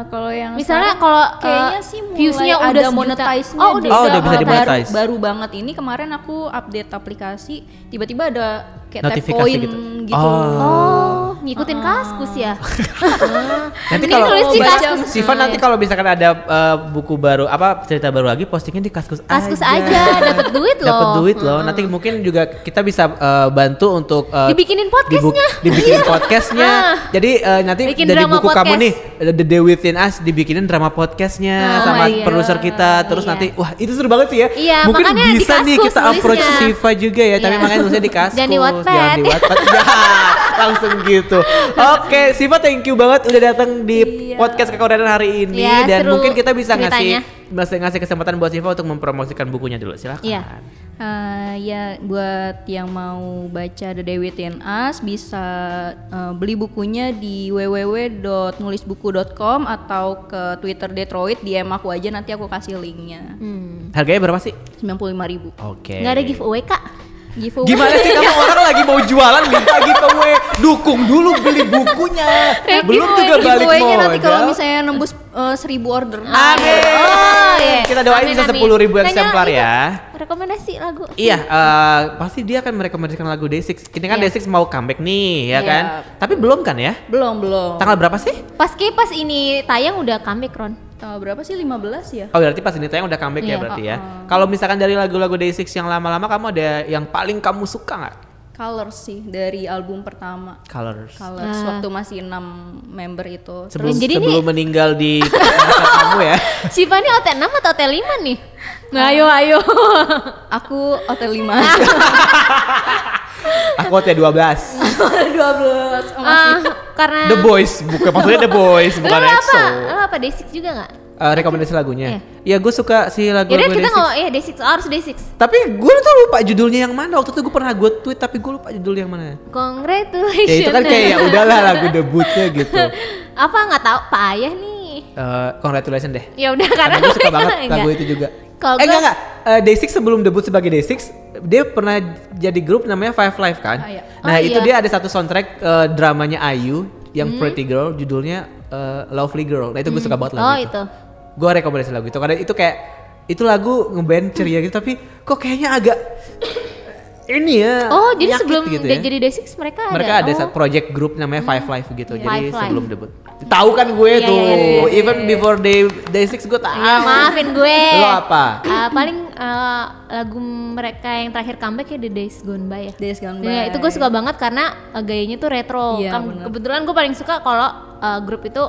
Kalau yang misalnya kalau kayaknya sih viewsnya udah monetize-nya. Udah bisa dimonetize. Baru banget ini kemarin aku update aplikasi, tiba-tiba ada kayak notifikasi tap point gitu. Ngikutin Kaskus ya. Nanti kalau Siva nanti kalau misalkan ada buku baru cerita baru lagi postingnya di Kaskus aja. Dapat duit loh. Nanti mungkin juga kita bisa bantu untuk dibikinin podcastnya. Dibikin podcastnya. Jadi nanti dari buku kamu nih The Day Within Us dibikinin drama podcastnya sama produser kita. Terus nanti wah itu seru banget sih ya. Iya, mungkin bisa nih kita approach Siva juga ya. Tapi makanya tulisnya di Kaskus. Jangan di Wattpad. Langsung gitu. Oke, Siva thank you banget udah datang di podcast Kekoreaan hari ini dan mungkin kita bisa ngasih kesempatan buat Siva untuk mempromosikan bukunya dulu. Silakan. Ya buat yang mau baca The Day Within Us bisa beli bukunya di www.nulisbuku.com atau ke Twitter Detroit, DM aku aja nanti aku kasih linknya. Harganya berapa sih? 95.000. Oke. Nggak ada giveaway kak? Giveaway. Gimana sih kamu orang lagi mau jualan minta giveaway? Dukung dulu beli bukunya. Belum juga balik Giveaway-nya modal. nanti kalau misalnya nembus 1000 order. Amin. Oh, iya. Kita doain bisa 10.000 eksemplar ya. Rekomendasi lagu. Iya, pasti dia akan merekomendasikan lagu Day6. Ini kan Day6 mau comeback nih, ya kan? Tapi belum kan ya? Belum. Tanggal berapa sih? Pas ini tayang udah comeback, Ron. Tanggal berapa sih? 15 ya? Oh berarti pas ini tayang udah comeback ya berarti ya. Kalau misalkan dari lagu-lagu Day6 yang lama-lama kamu ada yang paling kamu suka nggak? Colors sih dari album pertama. Colors. Waktu masih 6 member itu. Sebelum meninggal di masa kamu ya. Siva ini OT6 atau OT5 nih? Nah, ayo. Aku OT5. Aku OT12. 12. Oh, masih. Karena The Boys, bukan maksudnya The Boys, bukan EXO. Lo apa Day6 juga nggak? Rekomendasi lagunya. Ya gue suka sih Ya lagu-lagu kita Day6. nggak, Day6 harus Day6. Tapi gue tuh lupa judulnya yang mana. Waktu itu gue pernah gue tweet tapi gue lupa judul yang mana. Congratulations. Ya itu kan kayak ya udahlah lagu debutnya gitu. Apa nggak tahu Pak Ayah nih? Congratulations deh. Ya udah karena gue suka banget lagu itu juga. Kalau enggak. Day6 sebelum debut sebagai Day6, dia pernah jadi grup namanya Five Live kan. Iya. Nah itu dia ada satu soundtrack dramanya IU yang Pretty Girl, judulnya Lovely Girl. Nah itu gue suka banget lagu itu. Gue rekomendasi lagu itu karena itu kayak itu lagu ngeband ceria gitu tapi kok kayaknya agak ini ya. Oh jadi sebelum gitu dia ya. jadi Day6 mereka ada satu project group namanya Five Live gitu. Jadi Five Live. sebelum debut. Tahu kan gue tuh. Even before Day6 gue tahu. Ya, maafin gue. Lo apa? Paling lagu mereka yang terakhir comeback ya The Days Gone By ya. Days Gone By. Ya, itu gue suka banget karena gayanya tuh retro. Iya, Kan bener. kebetulan gue paling suka kalau grup itu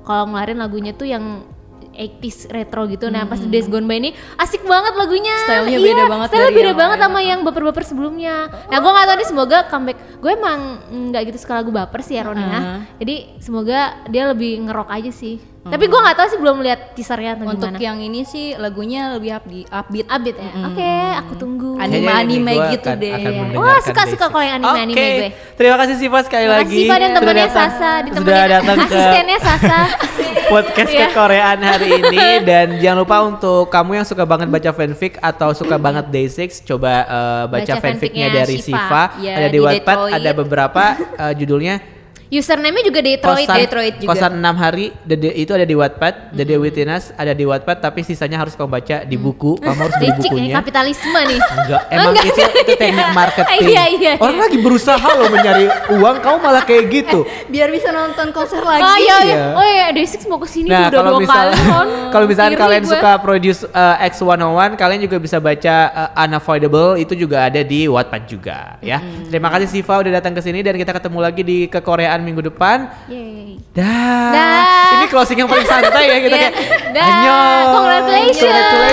kalau ngeluarin lagunya tuh yang 80s retro gitu. Nah pas The Days Gone By ini asik banget lagunya. Stylenya beda banget Stylenya dari beda yang banget lain. sama yang baper-baper sebelumnya. Nah gue gak tau nih semoga comeback. Gue emang nggak gitu suka lagu baper sih ya Ron ya. Jadi semoga dia lebih ngerok aja sih. Tapi gue nggak tahu sih belum lihat teasernya atau Untuk gimana. yang ini sih lagunya lebih upbeat. Upbeat ya. Oke, aku tunggu. Anime Kayaknya gitu akan deh. mendengarkan Wah, suka Day6. kalau yang anime Oke. gue. Terima kasih Siva sekali Terima lagi. kasih Siva dan Sudah temannya datang- Sasa, sudah ditemenin datang ke asistennya Sasa. podcast Iya. kekoreaan hari ini dan jangan lupa untuk kamu yang suka banget baca fanfic atau suka banget Day6 coba baca Baca fanficnya fanficnya dari Siva. Siva. Ya, Ada di di Wattpad, Detroit. ada beberapa judulnya Username-nya juga Detroit. Detroit juga. Kosan 6 hari itu ada di Wattpad, The Day Within Us ada di Wattpad tapi sisanya harus kamu baca di buku. Kamu harus beli Licik bukunya. ya, kapitalisme nih. Enggak, emang Enggak. itu teknik marketing. Iya. Orang lagi berusaha loh mencari uang, kamu malah kayak gitu. Biar bisa nonton konser lagi. Oh iya. Iya. Oh iya, Day6 mau kesini Nah, udah kalau 2 kali. Ron. kalau misalkan Iri kalian gue. suka produce X101, kalian juga bisa baca Unavoidable, itu juga ada di Wattpad juga ya. Terima kasih Siva udah datang ke sini dan kita ketemu lagi di kekoreaan minggu depan. Yeay. Dah. Dah. Ini closing yang paling santai ya kita Iya. kayak Dah. annyeong. Congratulations.